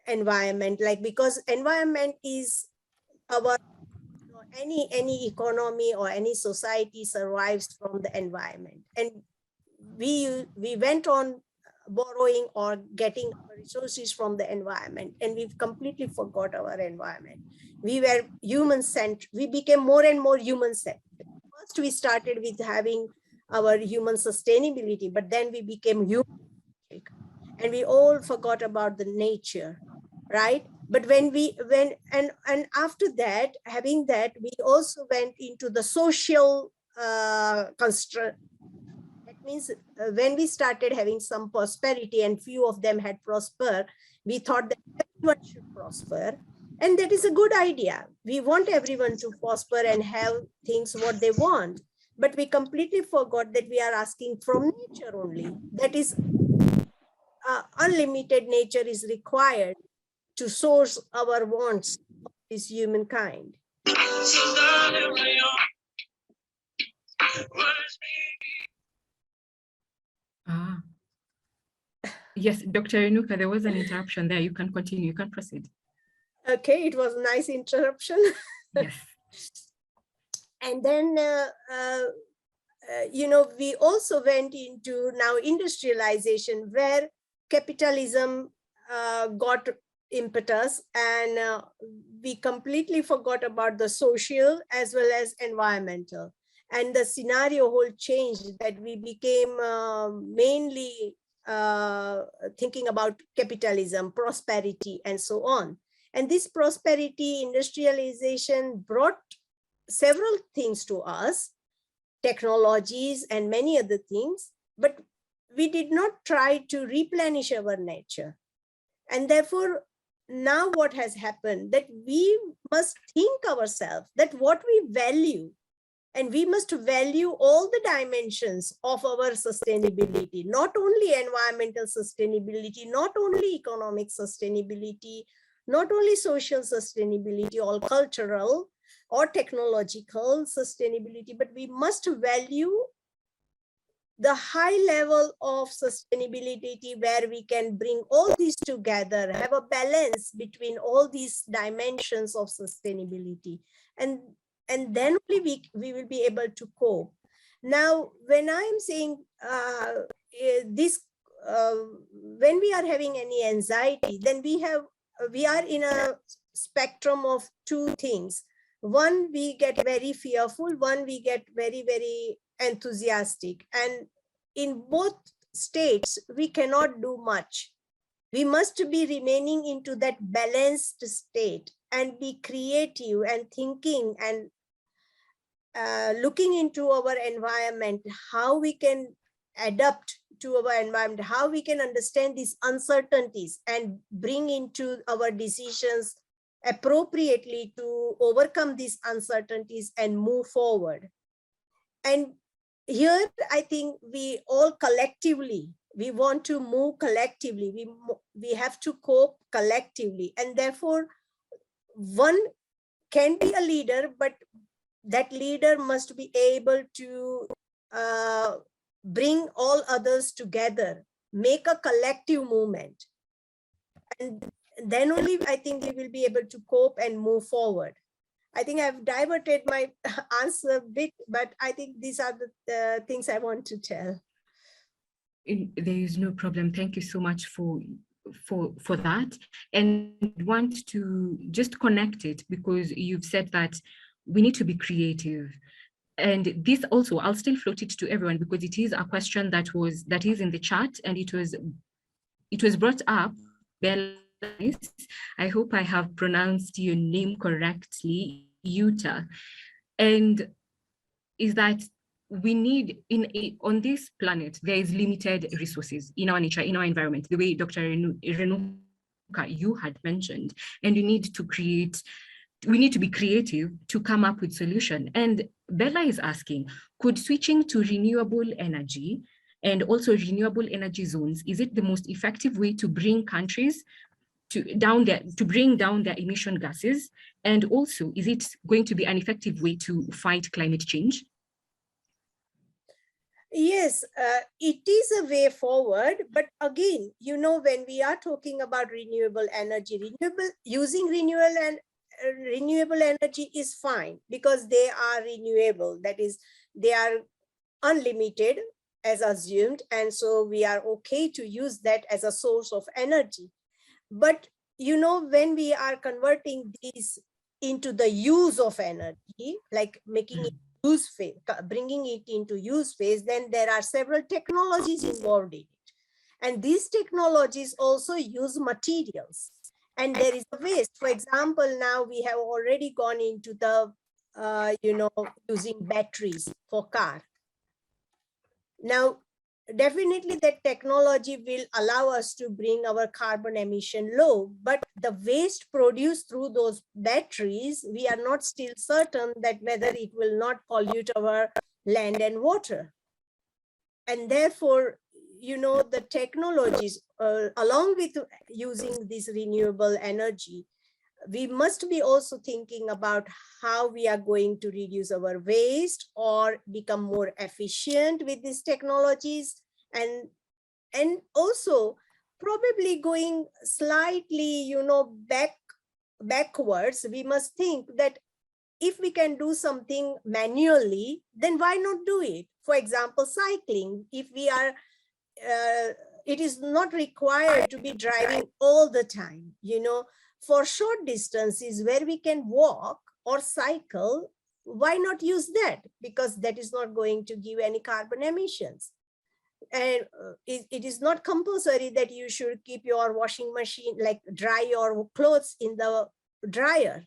B: environment, like, because environment is our, any economy or any society survives from the environment. And we went on borrowing or getting resources from the environment, and we've completely forgot our environment. We were human-centered. We became more and more human-centered. First, we started with having our human sustainability, but then we became human-centric, and we all forgot about the nature, right? But and after that, having that, we also went into the social construct. That means when we started having some prosperity and few of them had prospered, we thought that everyone should prosper. And that is a good idea. We want everyone to prosper and have things what they want. But we completely forgot that we are asking from nature only. That is, unlimited nature is required to source our wants of this humankind.
A: Ah. Yes, Dr. Renuka, there was an interruption there. You can continue, you can proceed.
B: Okay, it was a nice interruption.
A: Yes.
B: And then, we also went into now industrialization, where capitalism got impetus, and we completely forgot about the social as well as environmental. And the scenario whole changed, that we became mainly thinking about capitalism, prosperity, and so on. And this prosperity, industrialization brought several things to us, technologies and many other things, but we did not try to replenish our nature. And therefore, now what has happened, that we must think ourselves that what we value, and we must value all the dimensions of our sustainability, not only environmental sustainability, not only economic sustainability, not only social sustainability or cultural or technological sustainability, but we must value the high level of sustainability, where we can bring all these together, have a balance between all these dimensions of sustainability. And then only we will be able to cope. Now, when I'm saying when we are having any anxiety, then we are in a spectrum of two things. One, we get very fearful. One, we get very, very enthusiastic. And in both states, we cannot do much. We must be remaining into that balanced state and be creative and thinking and looking into our environment, how we can adapt to our environment, how we can understand these uncertainties and bring into our decisions appropriately to overcome these uncertainties and move forward. And here, I think we all collectively, we want to move collectively. We have to cope collectively. And therefore, one can be a leader, but that leader must be able to bring all others together, make a collective movement. And then only I think we will be able to cope and move forward. I think I've diverted my answer a bit, but I think these are the things I want to tell.
A: There is no problem. Thank you so much for that. And want to just connect it, because you've said that we need to be creative. And this also, I'll still float it to everyone, because it is a question that is in the chat, and it was brought up. I hope I have pronounced your name correctly, Yuta. And is that we need on this planet, there is limited resources in our nature, in our environment, the way Dr. Renuka, you had mentioned, and we need to be creative to come up with solution. And Bella is asking, could switching to renewable energy and also renewable energy zones, is it the most effective way to bring countries to bring down their emission gases? And also, is it going to be an effective way to fight climate change?
B: Yes, it is a way forward. But again, when we are talking about renewable energy, using renewable energy is fine because they are renewable. That is, they are unlimited as assumed. And so we are okay to use that as a source of energy. But, when we are converting these into the use of energy, like making it use phase, bringing it into use phase, then there are several technologies involved in it. And these technologies also use materials. And there is a waste. For example, now we have already gone into the, using batteries for car. Now, definitely that technology will allow us to bring our carbon emission low, but the waste produced through those batteries, we are not still certain that whether it will not pollute our land and water. And therefore, the technologies, along with using this renewable energy, we must be also thinking about how we are going to reduce our waste or become more efficient with these technologies, and also probably going slightly, backwards. We must think that if we can do something manually, then why not do it? For example, cycling. If we are, it is not required to be driving all the time, for short distances where we can walk or cycle, why not use that? Because that is not going to give any carbon emissions. And it is not compulsory that you should keep your washing machine, like dry your clothes in the dryer.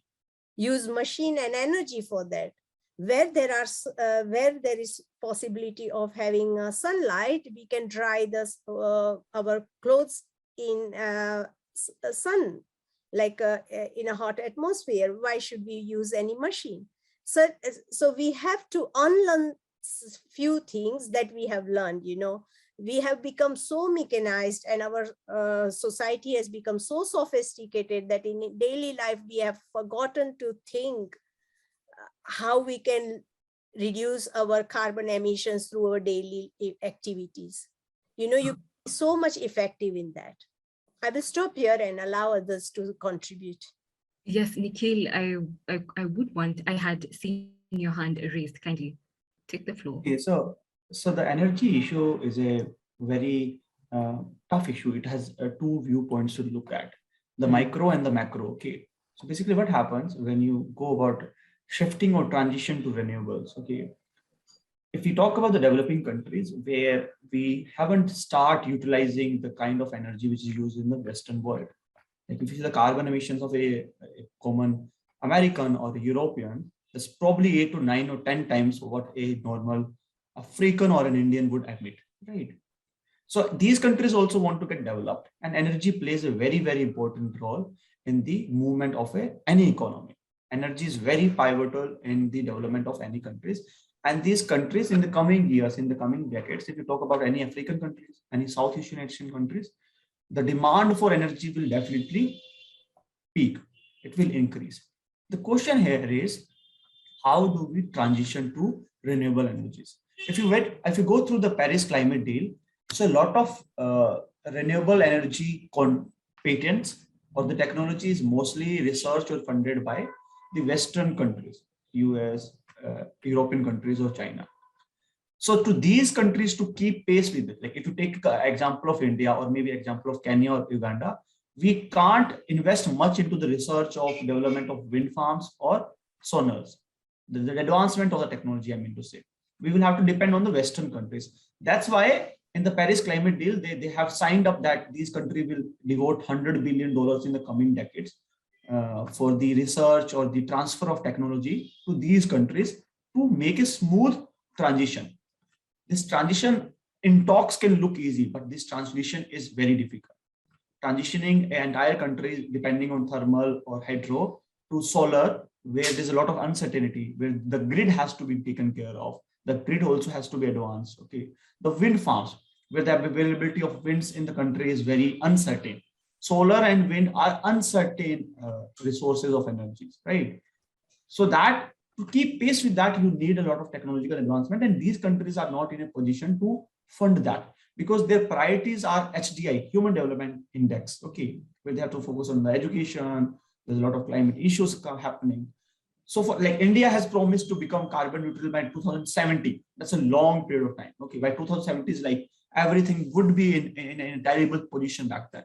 B: Use machine and energy for that. Where there is possibility of having sunlight, we can dry our clothes in sun, like in a hot atmosphere. Why should we use any machine? So we have to unlearn few things that we have learned. We have become so mechanized, and our society has become so sophisticated that in daily life we have forgotten to think how we can reduce our carbon emissions through our daily activities. You can be so much effective in that. I will stop here and allow others to contribute.
A: Yes, Nikhil, I would want, I had seen your hand raised. Kindly take the floor.
D: Okay, so the energy issue is a very tough issue. It has two viewpoints to look at, the micro and the macro. Okay, so basically what happens when you go about shifting or transition to renewables? Okay, if we talk about the developing countries where we haven't started utilizing the kind of energy which is used in the Western world, like if you see the carbon emissions of a common American or a European, it's probably 8 to 9 or 10 times what a normal African or an Indian would admit, right? So these countries also want to get developed, and energy plays a very, very important role in the movement of any economy. Energy is very pivotal in the development of any countries. And these countries in the coming years, in the coming decades, if you talk about any African countries, any Southeast Asian countries, the demand for energy will definitely peak. It will increase. The question here is, how do we transition to renewable energies? If you go through the Paris climate deal, so a lot of renewable energy patents or the technology is mostly researched or funded by the Western countries, US, European countries, or China. So to these countries to keep pace with it, like if you take an example of India or maybe example of Kenya or Uganda, we can't invest much into the research of development of wind farms or sonars, the advancement of the technology, I mean to say. We will have to depend on the Western countries. That's why in the Paris climate deal, they have signed up that these countries will devote $100 billion in the coming decades for the research or the transfer of technology to these countries to make a smooth transition. This transition in talks can look easy, but this transition is very difficult. Transitioning an entire country depending on thermal or hydro to solar, where there's a lot of uncertainty, where the grid has to be taken care of. The grid also has to be advanced. Okay, the wind farms, where the availability of winds in the country is very uncertain. Solar and wind are uncertain resources of energy, right? So that to keep pace with that, you need a lot of technological advancement, and these countries are not in a position to fund that because their priorities are HDI, Human Development Index, okay, where they have to focus on the education. There's a lot of climate issues happening. So for like India has promised to become carbon neutral by 2070. That's a long period of time. Okay, by 2070 is like everything would be in a terrible position back then.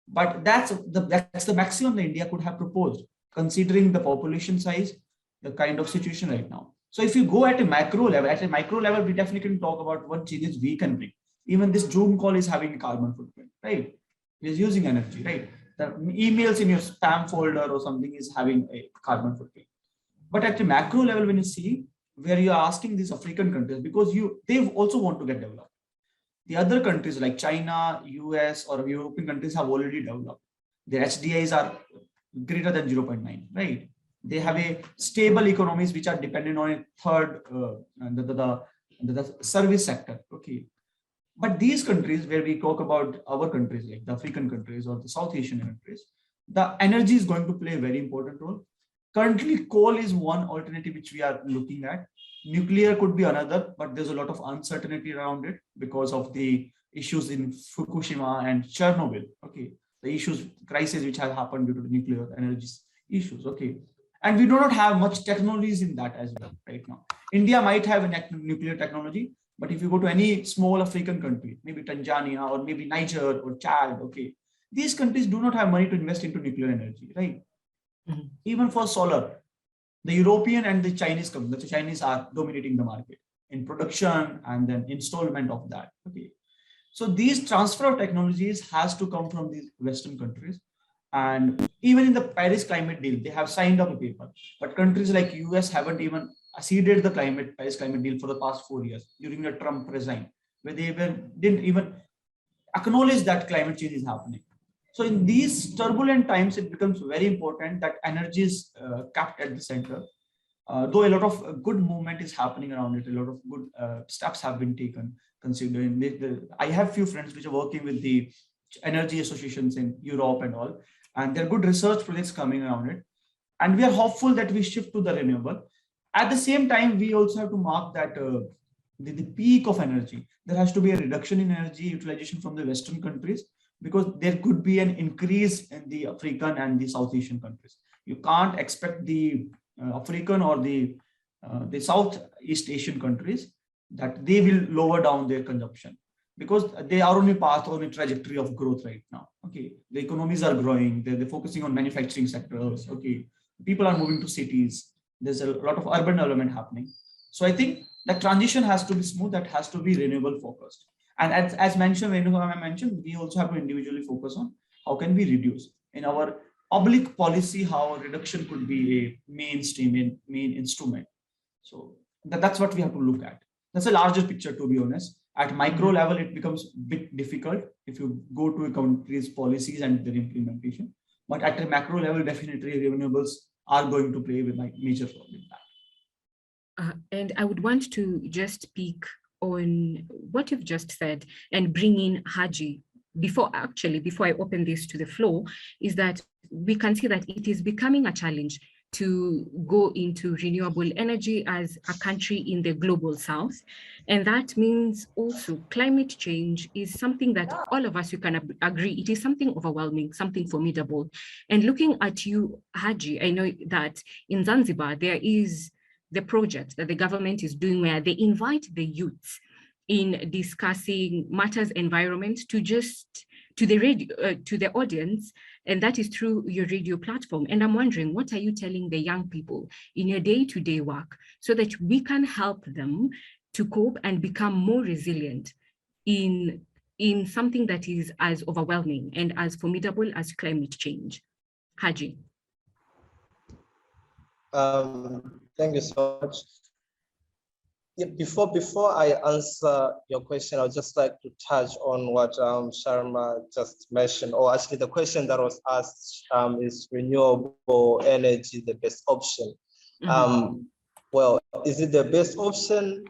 D: But that's the maximum that India could have proposed, considering the population size, the kind of situation right now. So if you go at a macro level, we definitely can talk about what changes we can bring. Even this Zoom call is having a carbon footprint, right? It is using energy, right? The emails in your spam folder or something is having a carbon footprint. But at the macro level, when you see where you are asking these African countries, because they also want to get developed. The other countries like China, US, or European countries have already developed. Their HDIs are greater than 0.9, right? They have a stable economies which are dependent on a third, the service sector, okay? But these countries where we talk about our countries, like the African countries or the South Asian countries, the energy is going to play a very important role. Currently, coal is one alternative which we are looking at. Nuclear could be another, but there's a lot of uncertainty around it because of the issues in Fukushima and Chernobyl. Okay, the issues, crises which have happened due to the nuclear energy issues. Okay, and we do not have much technologies in that as well right now. India might have a nuclear technology, but if you go to any small African country, maybe Tanzania or maybe Niger or Chad, okay, these countries do not have money to invest into nuclear energy, right? Mm-hmm. Even for solar, the European and the Chinese companies, the Chinese are dominating the market in production and then installment of that. Okay, so these transfer of technologies has to come from these Western countries. And even in the Paris climate deal, they have signed up a paper, but countries like US haven't even acceded the Paris climate deal for the past 4 years during the Trump resign, where they didn't even acknowledge that climate change is happening. So in these turbulent times, it becomes very important that energy is kept at the center. Though a lot of good movement is happening around it, a lot of good steps have been taken considering I have few friends which are working with the energy associations in Europe and all, and there are good research projects coming around it. And we are hopeful that we shift to the renewable. At the same time, we also have to mark that the peak of energy, there has to be a reduction in energy utilization from the Western countries, because there could be an increase in the African and the South Asian countries. You can't expect the African or the Southeast Asian countries that they will lower down their consumption, because they are on a path, on a trajectory of growth right now. Okay, the economies are growing. They're focusing on manufacturing sectors. Okay, people are moving to cities. There's a lot of urban development happening. So I think that transition has to be smooth. That has to be renewable focused. And as mentioned, we also have to individually focus on how can we reduce in our public policy, how reduction could be a mainstream, main instrument. So that's what we have to look at. That's a larger picture, to be honest. At micro level, it becomes a bit difficult if you go to a country's policies and their implementation. But at a macro level, definitely renewables are going to play with a major role in that.
A: And I would want to just speak on what you've just said and bring in Haji before I open this to the floor, is that we can see that it is becoming a challenge to go into renewable energy as a country in the global south. And that means also climate change is something that all of us, you can agree, it is something overwhelming, something formidable. And looking at you, Haji, I know that in Zanzibar, there is the project that the government is doing where they invite the youths in discussing matters environment to the audience, and that is through your radio platform. And I'm wondering, what are you telling the young people in your day-to-day work so that we can help them to cope and become more resilient in something that is as overwhelming and as formidable as climate change? Haji.
C: Thank you so much. Yeah, before I answer your question, I'd just like to touch on what Sharma just mentioned, or actually the question that was asked, is renewable energy the best option? Well, is it the best option?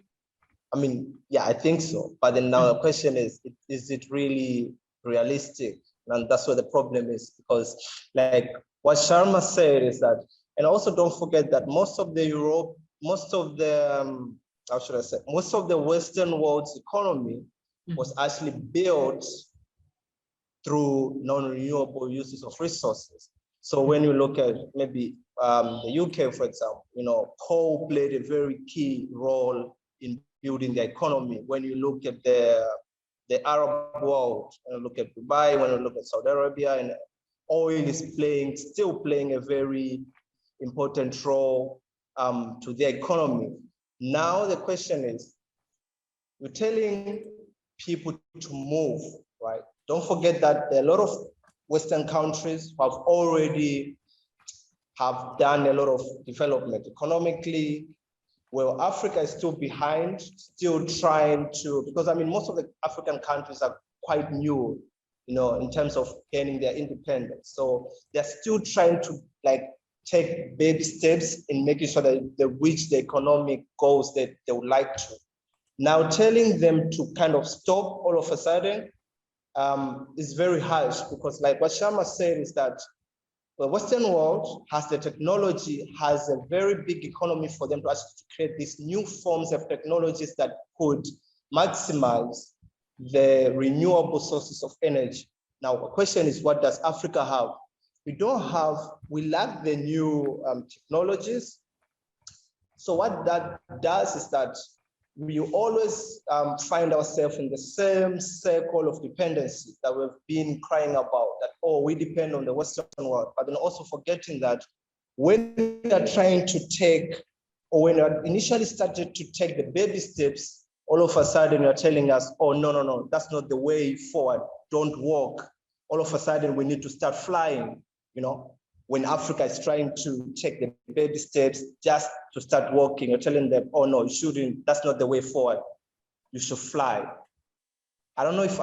C: I mean, yeah, I think so. But then now the question is it really realistic? And that's where the problem is, because like what Sharma said is that, and also don't forget that most of the how should I say, most of the Western world's economy was actually built through non-renewable uses of resources. So when you look at maybe the UK, for example, coal played a very key role in building the economy. When you look at the Arab world, when you look at Dubai, when you look at Saudi Arabia, and oil is still playing a very important role to their economy. Now the question is, we're telling people to move, right? Don't forget that there are a lot of Western countries who have already done a lot of development economically. Well, Africa is still behind, still trying to, because I mean, most of the African countries are quite new, in terms of gaining their independence. So they're still trying to take baby steps in making sure that they reach the economic goals that they would like to. Now telling them to kind of stop all of a sudden is very harsh, because like what Sharma said is that the Western world has the technology, has a very big economy for them to actually create these new forms of technologies that could maximize the renewable sources of energy. Now, the question is, what does Africa have? We lack the new technologies. So what that does is that we always find ourselves in the same circle of dependency that we've been crying about, that, oh, we depend on the Western world, but then also forgetting that when we are trying to take, or when we initially started to take the baby steps, all of a sudden you're telling us, oh, no, that's not the way forward, don't walk. All of a sudden we need to start flying, when Africa is trying to take the baby steps just to start walking, you're telling them, oh no, you shouldn't, that's not the way forward, you should fly. I don't know if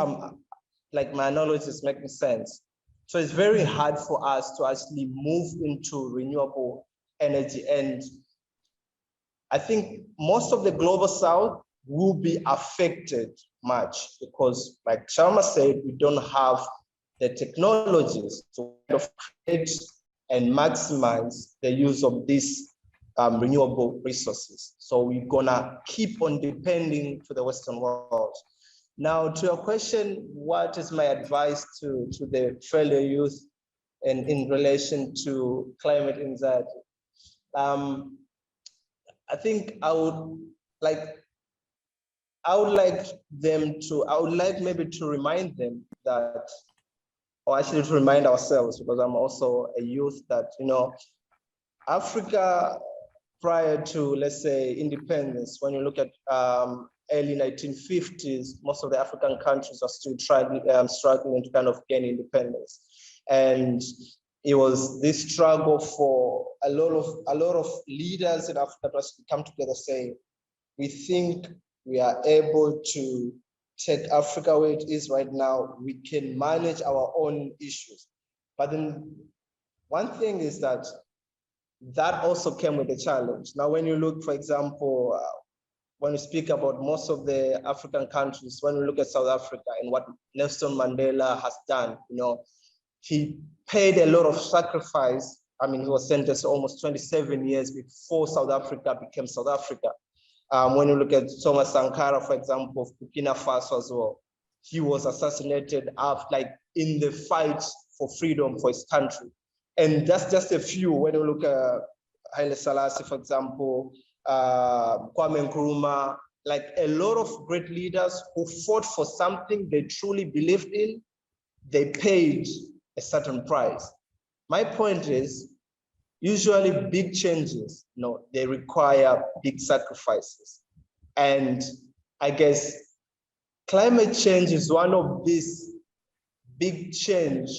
C: my analogy is making sense. So it's very hard for us to actually move into renewable energy. And I think most of the global South will be affected much because, like Sharma said, we don't have the technologies to kind of create and maximize the use of these renewable resources. So we're gonna keep on depending to the Western world. Now, to your question, what is my advice to the fellow youth in relation to climate anxiety? I think I would like maybe to remind them that, or actually to remind ourselves, because I'm also a youth, that, Africa prior to, let's say, independence, when you look at early 1950s, most of the African countries are still struggling to kind of gain independence. And it was this struggle for a lot of leaders in Africa to come together saying, we think we are able to take Africa where it is right now. We can manage our own issues. But then one thing is that also came with a challenge. Now, when you look, for example, when we speak about most of the African countries, when we look at South Africa and what Nelson Mandela has done, he paid a lot of sacrifice. I mean, he was sentenced to almost 27 years before South Africa became South Africa. When you look at Thomas Sankara, for example, of Burkina Faso as well, he was assassinated in the fight for freedom for his country. And that's just a few. When you look at Haile Selassie, for example, Kwame Nkrumah, a lot of great leaders who fought for something they truly believed in, they paid a certain price. My point is, usually big changes, they require big sacrifices. And I guess climate change is one of these big change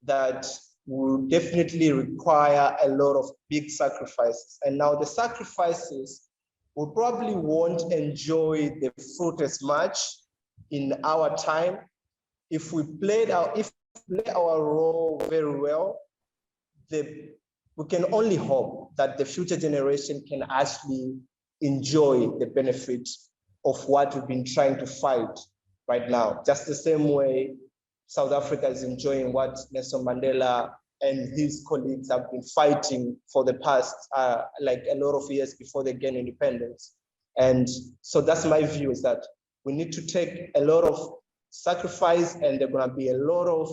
C: that will definitely require a lot of big sacrifices. And now the sacrifices we probably won't enjoy the fruit as much in our time. If we play our role very well, we can only hope that the future generation can actually enjoy the benefits of what we've been trying to fight right now. Just the same way South Africa is enjoying what Nelson Mandela and his colleagues have been fighting for the past, like a lot of years before they gain independence. And so that's my view, is that we need to take a lot of sacrifice, and there are going to be a lot of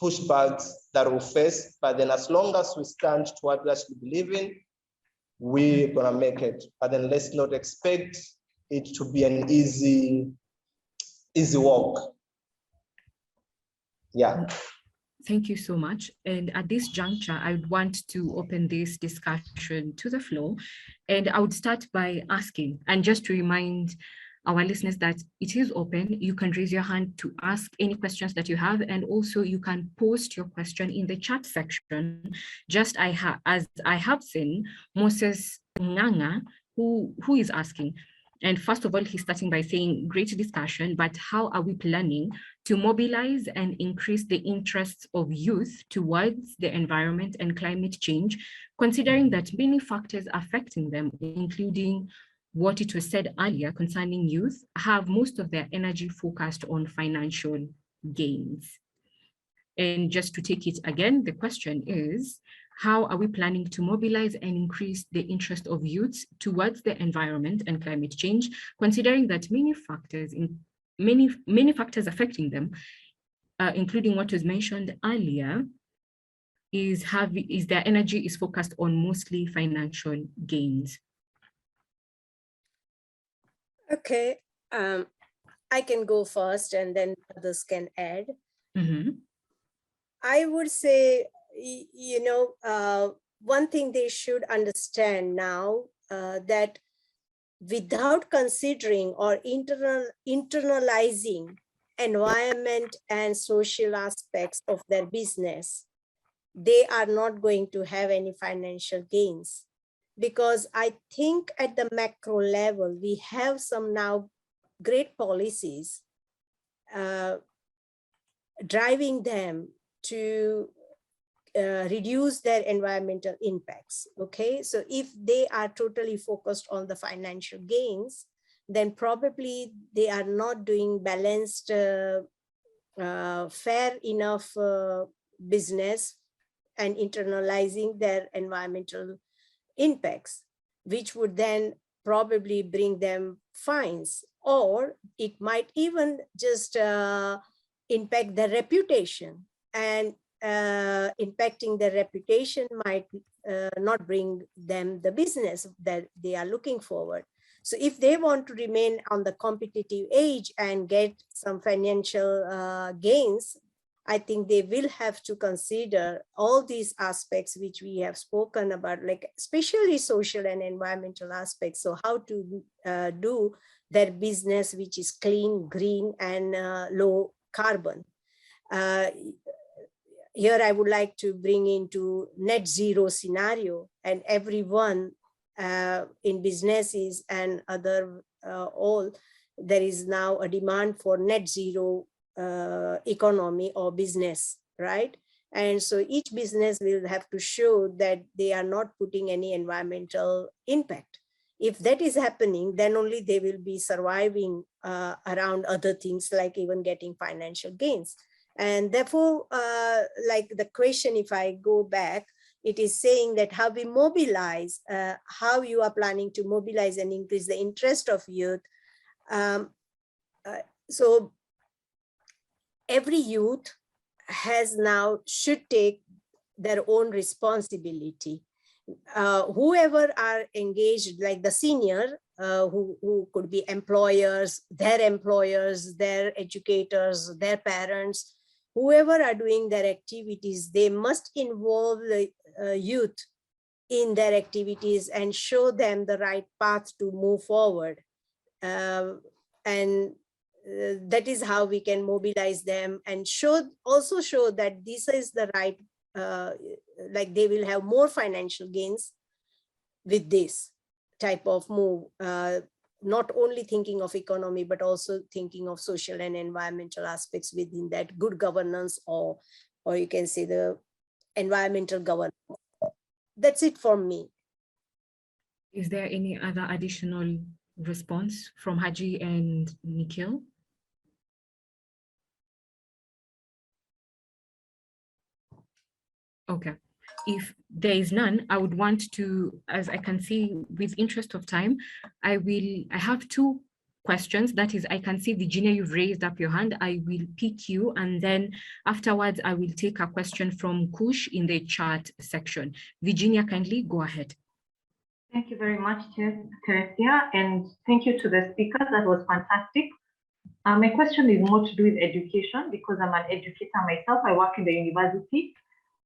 C: pushbacks that we'll face. But then as long as we stand to what we actually believe in, we're going to make it. But then let's not expect it to be an easy walk. Yeah.
A: Thank you so much. And at this juncture, I would want to open this discussion to the floor. And I would start by asking, and just to remind our listeners that it is open. You can raise your hand to ask any questions that you have, and also you can post your question in the chat section. Just as I have seen Moses Nganga, who is asking. And first of all, he's starting by saying, great discussion, but how are we planning to mobilize and increase the interests of youth towards the environment and climate change, considering that many factors affecting them, including what it was said earlier concerning youth, have most of their energy focused on financial gains? And just to take it again, the question is, how are we planning to mobilize and increase the interest of youths towards the environment and climate change, considering that many factors affecting them, including what was mentioned earlier, is their energy is focused on mostly financial gains?
B: Okay, I can go first and then others can add.
A: Mm-hmm.
B: I would say, one thing they should understand now, that without considering or internalizing environment and social aspects of their business, they are not going to have any financial gains. Because I think at the macro level, we have some now great policies driving them to reduce their environmental impacts. Okay, so if they are totally focused on the financial gains, then probably they are not doing balanced, fair enough business and internalizing their environmental impacts, which would then probably bring them fines, or it might even just impact their reputation, and impacting their reputation might not bring them the business that they are looking forward. So if they want to remain on the competitive edge and get some financial gains, I think they will have to consider all these aspects which we have spoken about, like especially social and environmental aspects. So how to do their business which is clean, green, and low carbon. Here I would like to bring into net zero scenario, and everyone in businesses and other all, there is now a demand for net zero economy or business, right? And so each business will have to show that they are not putting any environmental impact. If that is happening, then only they will be surviving around other things, like even getting financial gains. And therefore, like the question, if I go back, it is saying that how we mobilize, how you are planning to mobilize and increase the interest of youth. So every youth should take their own responsibility. Whoever are engaged, like the senior, who could be employers, their educators, their parents, whoever are doing their activities, they must involve the youth in their activities and show them the right path to move forward. And that is how we can mobilize them and also show that this is the right, like they will have more financial gains with this type of move, not only thinking of economy, but also thinking of social and environmental aspects within that, good governance, or you can say the environmental governance. That's it from me.
A: Is there any other additional response from Haji and Nikhil? Okay. If there is none, I would want to, as I can see, with interest of time, I have two questions. That is, I can see, Virginia, you've raised up your hand. I will pick you, and then afterwards, I will take a question from Kush in the chat section. Virginia, kindly go ahead.
E: Thank you very much, Teresia, and thank you to the speakers. That was fantastic. My question is more to do with education, because I'm an educator myself. I work in the university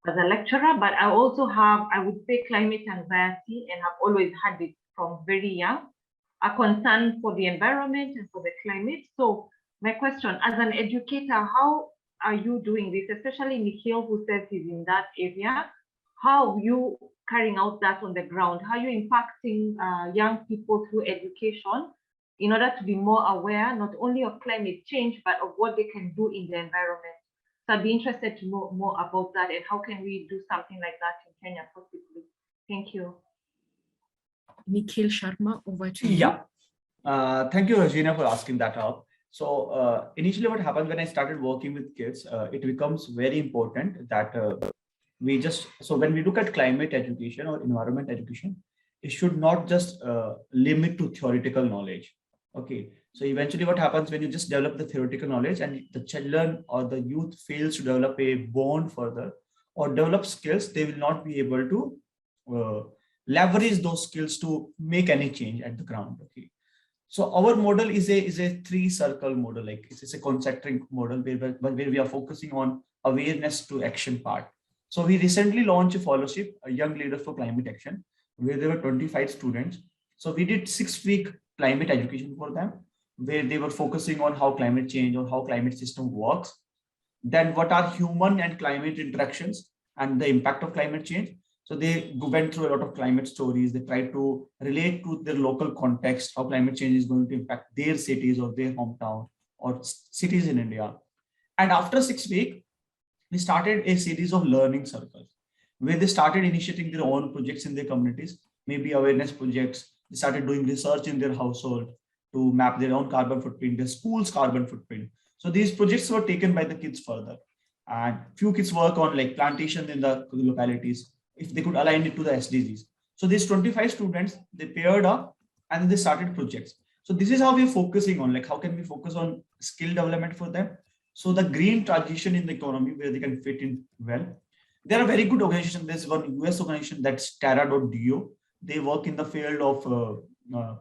E: as a lecturer, but I also have, I would say, climate anxiety, and have always had it from very young, a concern for the environment and for the climate. So my question, as an educator, how are you doing this, especially Nikhil, who says he's in that area? How are you carrying out that on the ground? How are you impacting young people through education in order to be more aware, not only of climate change, but of what they can do in the environment? So I'd be interested to know more about that, and how can we do something like that in Kenya possibly? Thank you.
A: Nikhil Sharma, over to you.
D: Yeah. Thank you, Regina, for asking that out. So initially what happened when I started working with kids, it becomes very important that so when we look at climate education or environment education, it should not just limit to theoretical knowledge. Okay. So eventually what happens when you just develop the theoretical knowledge and the children or the youth fails to develop a bond further or develop skills, they will not be able to leverage those skills to make any change at the ground. Okay. So our model is a three-circle model, like it's a concentric model where we are focusing on awareness to action part. So we recently launched a fellowship, a Young Leaders for Climate Action, where there were 25 students. So we did 6-week climate education for them, where they were focusing on how climate change or how climate system works. Then what are human and climate interactions and the impact of climate change. So they went through a lot of climate stories. They tried to relate to their local context, how climate change is going to impact their cities or their hometown or cities in India. And after 6 weeks, we started a series of learning circles where they started initiating their own projects in their communities, maybe awareness projects. They started doing research in their household to map their own carbon footprint, their school's carbon footprint. So these projects were taken by the kids further. And few kids work on like plantation in the localities, if they could align it to the SDGs. So these 25 students, they paired up and they started projects. So this is how we're focusing on, like how can we focus on skill development for them? So the green transition in the economy where they can fit in well. There are very good organizations. There's one US organization that's Terra.do. They work in the field of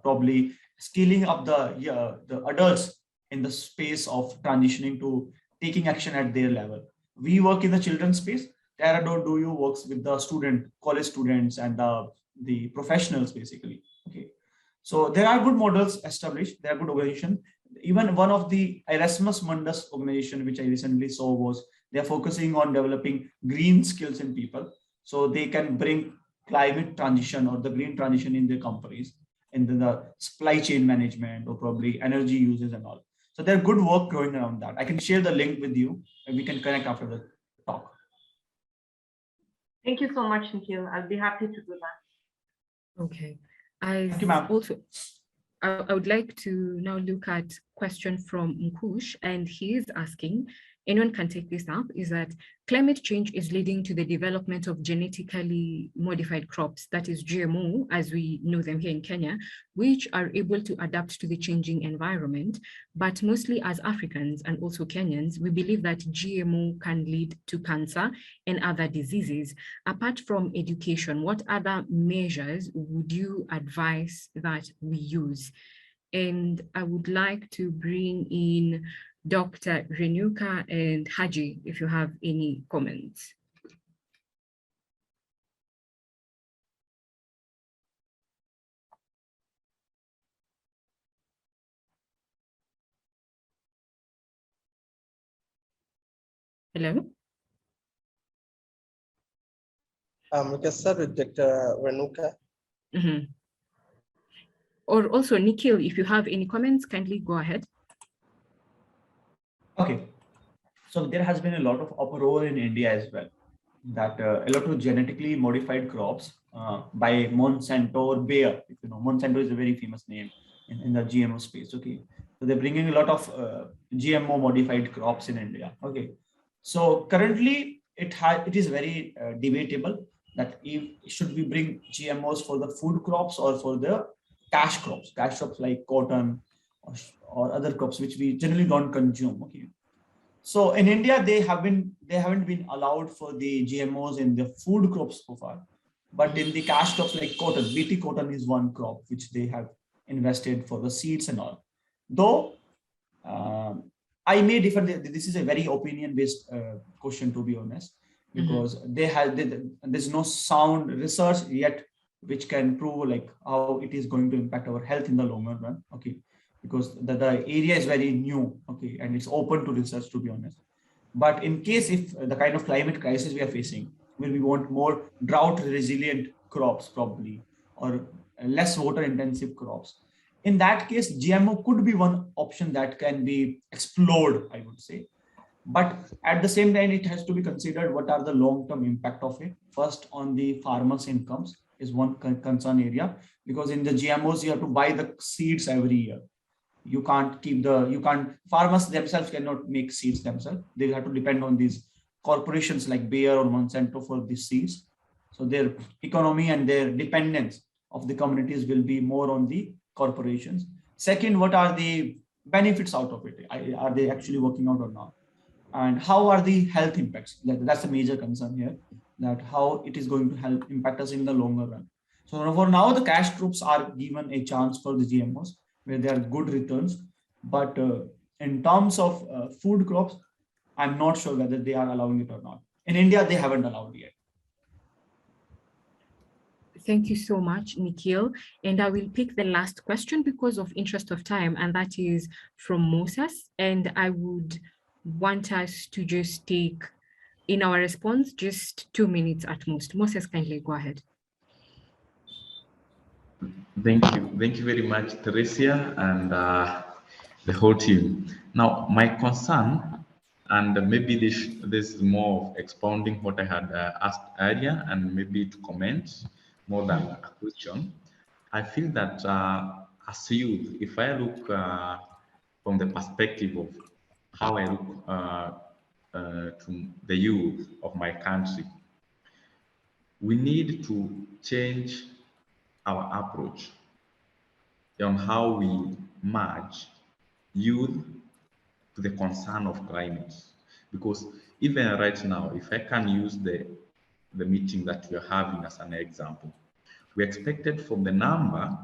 D: probably scaling up the adults in the space of transitioning to taking action at their level. We work in the children's space. Terra.do works with the college students and the professionals basically. Okay. So there are good models established. There are good organizations. Even one of the Erasmus Mundus organization, which I recently saw, was they're focusing on developing green skills in people. So they can bring climate transition or the green transition in their companies, in the supply chain management or probably energy uses and all. So there's good work going around that. I can share the link with you and we can connect after the talk.
E: Thank you so much, Nikhil. I'll be happy to do that.
A: Okay.
D: Thank you, ma'am.
A: Also, I would like to now look at question from Nkush, and he is asking, anyone can take this up, is that climate change is leading to the development of genetically modified crops, that is GMO, as we know them here in Kenya, which are able to adapt to the changing environment. But mostly as Africans and also Kenyans, we believe that GMO can lead to cancer and other diseases. Apart from education, what other measures would you advise that we use? And I would like to bring in Dr. Renuka and Haji, if you have any comments. Hello?
C: We can start with Dr. Renuka.
A: Mm-hmm. Or also, Nikhil, if you have any comments, kindly go ahead.
D: Okay. So there has been a lot of uproar in India as well, that a lot of genetically modified crops by Monsanto or Bayer. If you know, Monsanto is a very famous name in the GMO space. Okay, so they're bringing a lot of GMO modified crops in India. Okay, so currently it is very debatable that if should we bring GMOs for the food crops or for the cash crops like cotton or other crops which we generally don't consume. Okay, so in India, they haven't been allowed for the GMOs in the food crops so far, but in the cash crops like cotton, BT cotton is one crop which they have invested for the seeds and all. Though I may differ. This is a very opinion-based question, to be honest, because there's no sound research yet which can prove like how it is going to impact our health in the longer run. Okay, because the area is very new, okay, and it's open to research, to be honest. But in case if the kind of climate crisis we are facing, where we want more drought resilient crops probably, or less water intensive crops, in that case, GMO could be one option that can be explored, I would say. But at the same time, it has to be considered what are the long-term impact of it. First, on the farmers' incomes is one concern area, because in the GMOs, you have to buy the seeds every year. You can't farmers themselves cannot make seeds themselves. They have to depend on these corporations like Bayer or Monsanto for these seeds. So their economy and their dependence of the communities will be more on the corporations. Second, what are the benefits out of it? Are they actually working out or not? And how are the health impacts? That's a major concern here, that how it is going to help impact us in the longer run. So for now, the cash crops are given a chance for the GMOs, where there are good returns. But in terms of food crops, I'm not sure whether they are allowing it or not. In India, they haven't allowed yet.
A: Thank you so much, Nikhil. And I will pick the last question because of interest of time, and that is from Moses. And I would want us to just take, in our response, just 2 minutes at most. Moses, kindly go ahead.
F: Thank you. Thank you very much, Theresia, and the whole team. Now, my concern, and maybe this is more of expounding what I had asked earlier, and maybe to comment more than a question. I feel that as youth, if I look from the perspective of how I look to the youth of my country, we need to change our approach on how we merge youth to the concern of climate. Because even right now, if I can use the meeting that we are having as an example, we expected from the number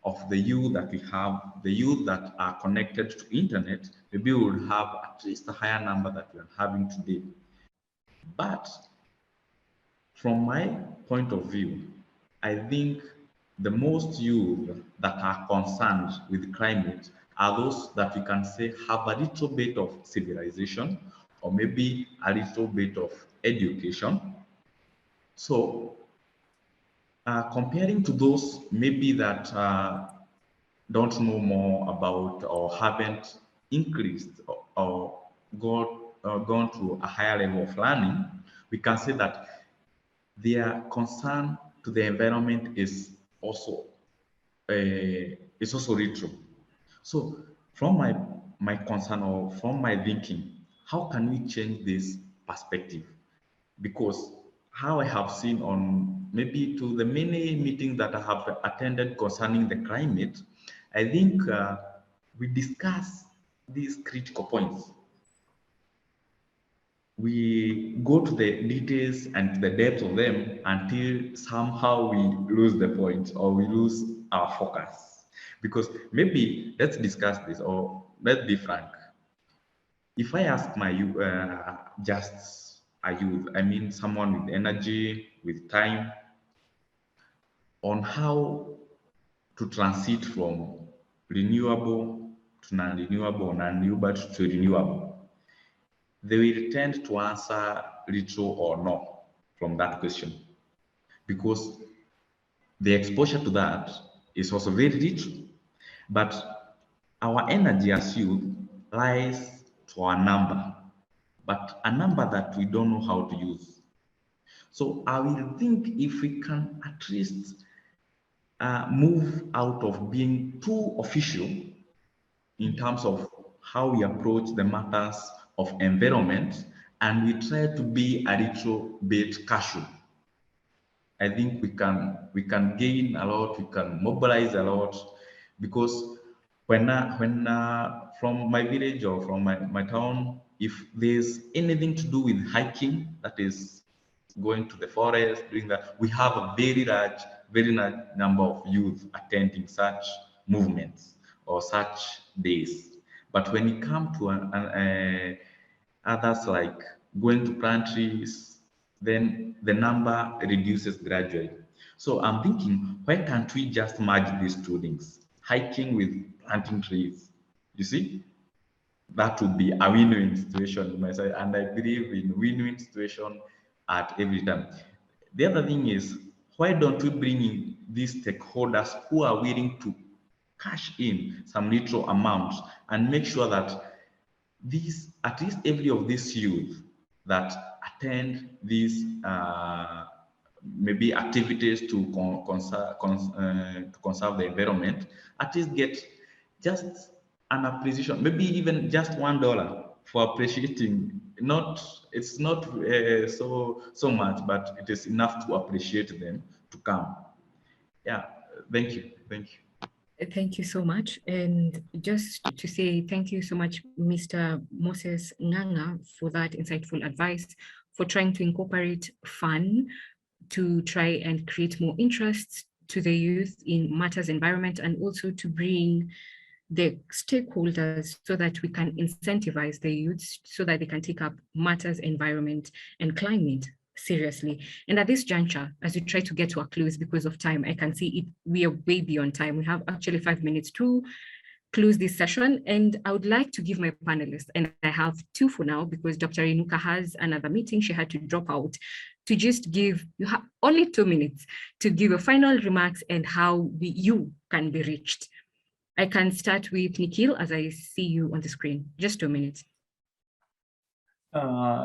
F: of the youth that we have, the youth that are connected to internet, maybe we would have at least a higher number that we are having today. But from my point of view, I think the most youth that are concerned with climate are those that we can say have a little bit of civilization or maybe a little bit of education. So comparing to those maybe that don't know more about or haven't increased or gone to a higher level of learning, we can say that their concern to the environment is also little. So from my concern or from my thinking, how can we change this perspective? Because how I have seen on maybe to the many meetings that I have attended concerning the climate, I think we discuss these critical points. We go to the details and the depth of them until somehow we lose the point or we lose our focus. Because maybe let's discuss this, or let's be frank. If I ask my just a youth, I mean someone with energy, with time, on how to transit from renewable to non-renewable, non-renewable to renewable, they will tend to answer little or no from that question, because the exposure to that is also very little. But our energy as youth lies to a number, but a number that we don't know how to use. So I will think if we can at least move out of being too official in terms of how we approach the matters of environment, and we try to be a little bit casual. I think we can gain a lot, we can mobilize a lot, because when from my village or from my town, if there's anything to do with hiking, that is going to the forest, doing that, we have a very large number of youth attending such movements or such days. But when it comes to others like going to plant trees, then the number reduces gradually. So I'm thinking, why can't we just merge these two things, hiking with planting trees? You see, that would be a win-win situation, myself, and I believe in win-win situation at every time. The other thing is, why don't we bring in these stakeholders who are willing to cash in some little amount and make sure that these, at least every of these youth that attend these maybe activities to conserve the environment, at least get just an appreciation, maybe even just $1 for appreciating. It's not so much, but it is enough to appreciate them to come. Yeah, thank you.
A: Thank you so much. And just to say thank you so much, Mr. Moses Nganga, for that insightful advice, for trying to incorporate fun to try and create more interest to the youth in matters environment, and also to bring the stakeholders so that we can incentivize the youths so that they can take up matters environment and climate seriously. And at this juncture, as we try to get to a close because of time, I can see it, we are way beyond time. We have actually 5 minutes to close this session, and I would like to give my panelists, and I have two for now because Dr. Inuka has another meeting, she had to drop out, to just give, you have only 2 minutes to give a final remarks and how you can be reached. I can start with Nikhil as I see you on the screen. Just 2 minutes.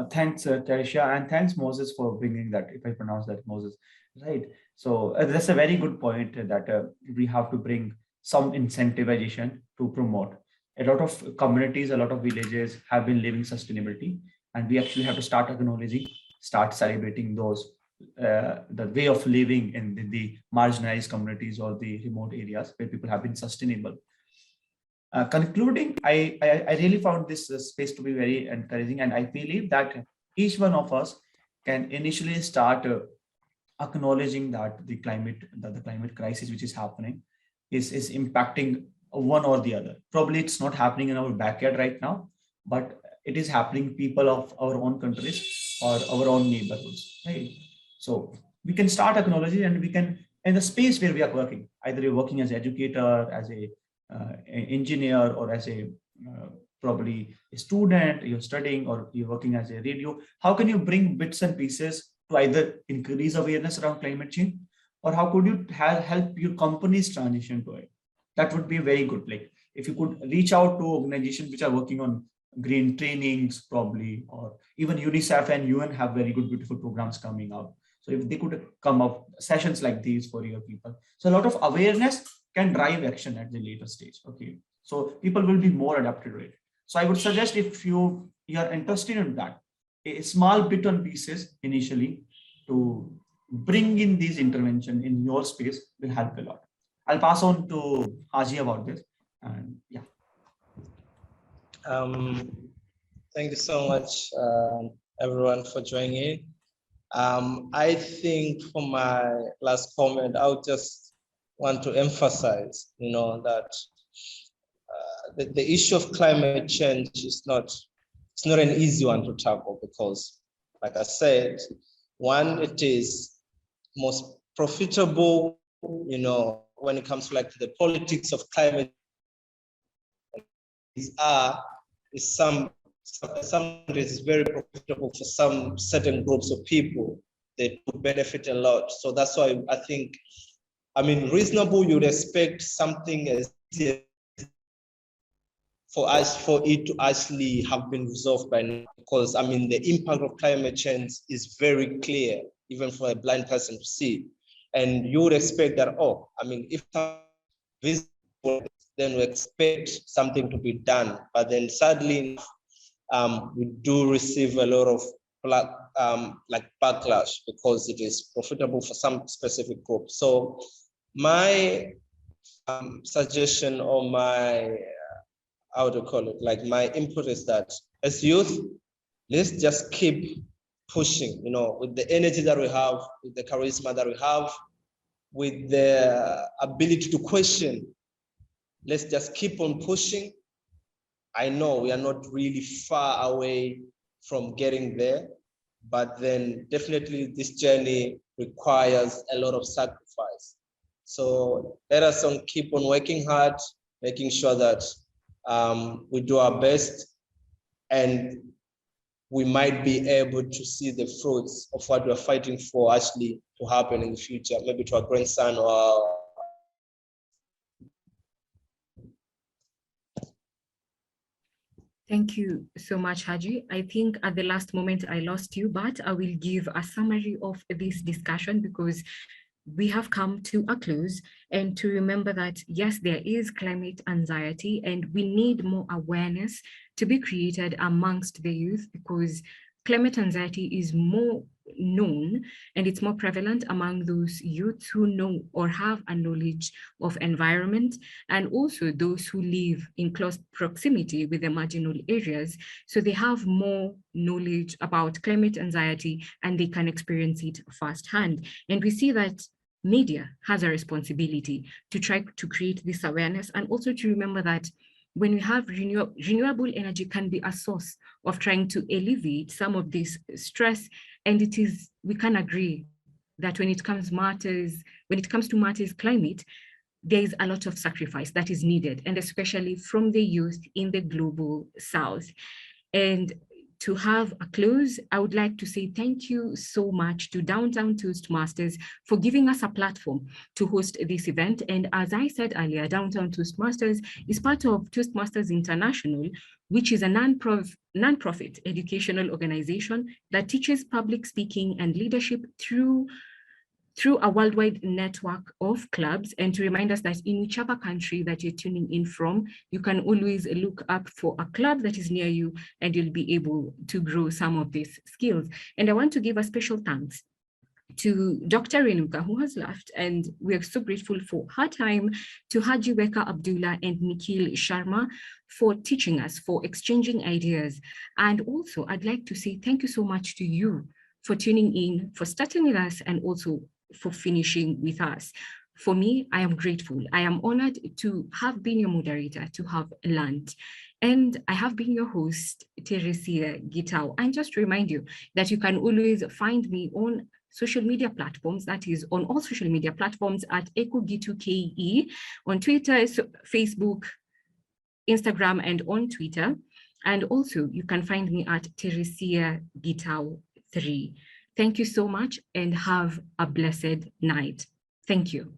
D: Thanks, Tarisha, and thanks, Moses, for bringing that, if I pronounce that, Moses, right? So that's a very good point that we have to bring some incentivization to promote. A lot of communities, a lot of villages have been living sustainability, and we actually have to start acknowledging, start celebrating those, the way of living in the marginalized communities or the remote areas where people have been sustainable. Concluding, I really found this space to be very encouraging, and I believe that each one of us can initially start acknowledging that the climate crisis which is happening is impacting one or the other. Probably it's not happening in our backyard right now, but it is happening people of our own countries or our own neighborhoods, right? So we can start acknowledging, and we can, in the space where we are working, either you're working as an educator, as a engineer, or as a probably a student, you're studying, or you're working as a radio, how can you bring bits and pieces to either increase awareness around climate change, or how could you help your companies transition to it? That would be very good. Like if you could reach out to organizations which are working on green trainings, probably, or even UNICEF and UN have very good, beautiful programs coming out. So if they could come up sessions like these for your people, so a lot of awareness can drive action at the later stage. Okay, so people will be more adapted to it. So I would suggest, if you are interested in that, a small bit on pieces initially to bring in these intervention in your space will help a lot. I'll pass on to Haji about this. And yeah.
C: Thank you so much, everyone, for joining in. I think for my last comment, I would just want to emphasize, that the issue of climate change is not an easy one to tackle, because, like I said, one, it is most profitable, when it comes to like the politics of climate, some is very profitable for some certain groups of people. They do benefit a lot. So that's why I think, reasonable, you'd expect something as easy for it to actually have been resolved by now, because I mean the impact of climate change is very clear, even for a blind person to see. And you would expect that, oh, I mean, if visible, then we expect something to be done. But then sadly, we do receive a lot of like backlash because it is profitable for some specific group. So my suggestion, or my how to call it, like my input is that as youth, let's just keep pushing, you know, with the energy that we have, with the charisma that we have, with the ability to question. Let's just keep on pushing. I know we are not really far away from getting there, but then definitely this journey requires a lot of sacrifice. So let us keep on working hard, making sure that we do our best, and we might be able to see the fruits of what we're fighting for actually to happen in the future, maybe to our grandson or
A: Thank you so much, Haji. I think at the last moment I lost you, but I will give a summary of this discussion because we have come to a close, and to remember that, yes, there is climate anxiety and we need more awareness to be created amongst the youth, because climate anxiety is more known and it's more prevalent among those youths who know or have a knowledge of environment, and also those who live in close proximity with the marginal areas. So they have more knowledge about climate anxiety and they can experience it firsthand. And we see that media has a responsibility to try to create this awareness, and also to remember that when we have renewable energy can be a source of trying to alleviate some of this stress. And it is, we can agree that when it comes to matters climate, there is a lot of sacrifice that is needed, and especially from the youth in the global south. And to have a close, I would like to say thank you so much to Downtown Toastmasters for giving us a platform to host this event. And as I said earlier, Downtown Toastmasters is part of Toastmasters International, which is a non-profit educational organization that teaches public speaking and leadership through a worldwide network of clubs. And to remind us that in whichever country that you're tuning in from, you can always look up for a club that is near you and you'll be able to grow some of these skills. And I want to give a special thanks to Dr. Renuka, who has left, and we're so grateful for her time, to Haji Weka Abdullah and Nikhil Sharma for teaching us, for exchanging ideas. And also I'd like to say thank you so much to you for tuning in, for starting with us, and also for finishing with us. For me, I am grateful. I am honored to have been your moderator, to have learned. And I have been your host, Teresia Gitau. And just to remind you that you can always find me on social media platforms, that is on all social media platforms at EcoGitu.ke, on Twitter, Facebook, Instagram, and on Twitter. And also you can find me at Teresia Gitau 3. Thank you so much and have a blessed night. Thank you.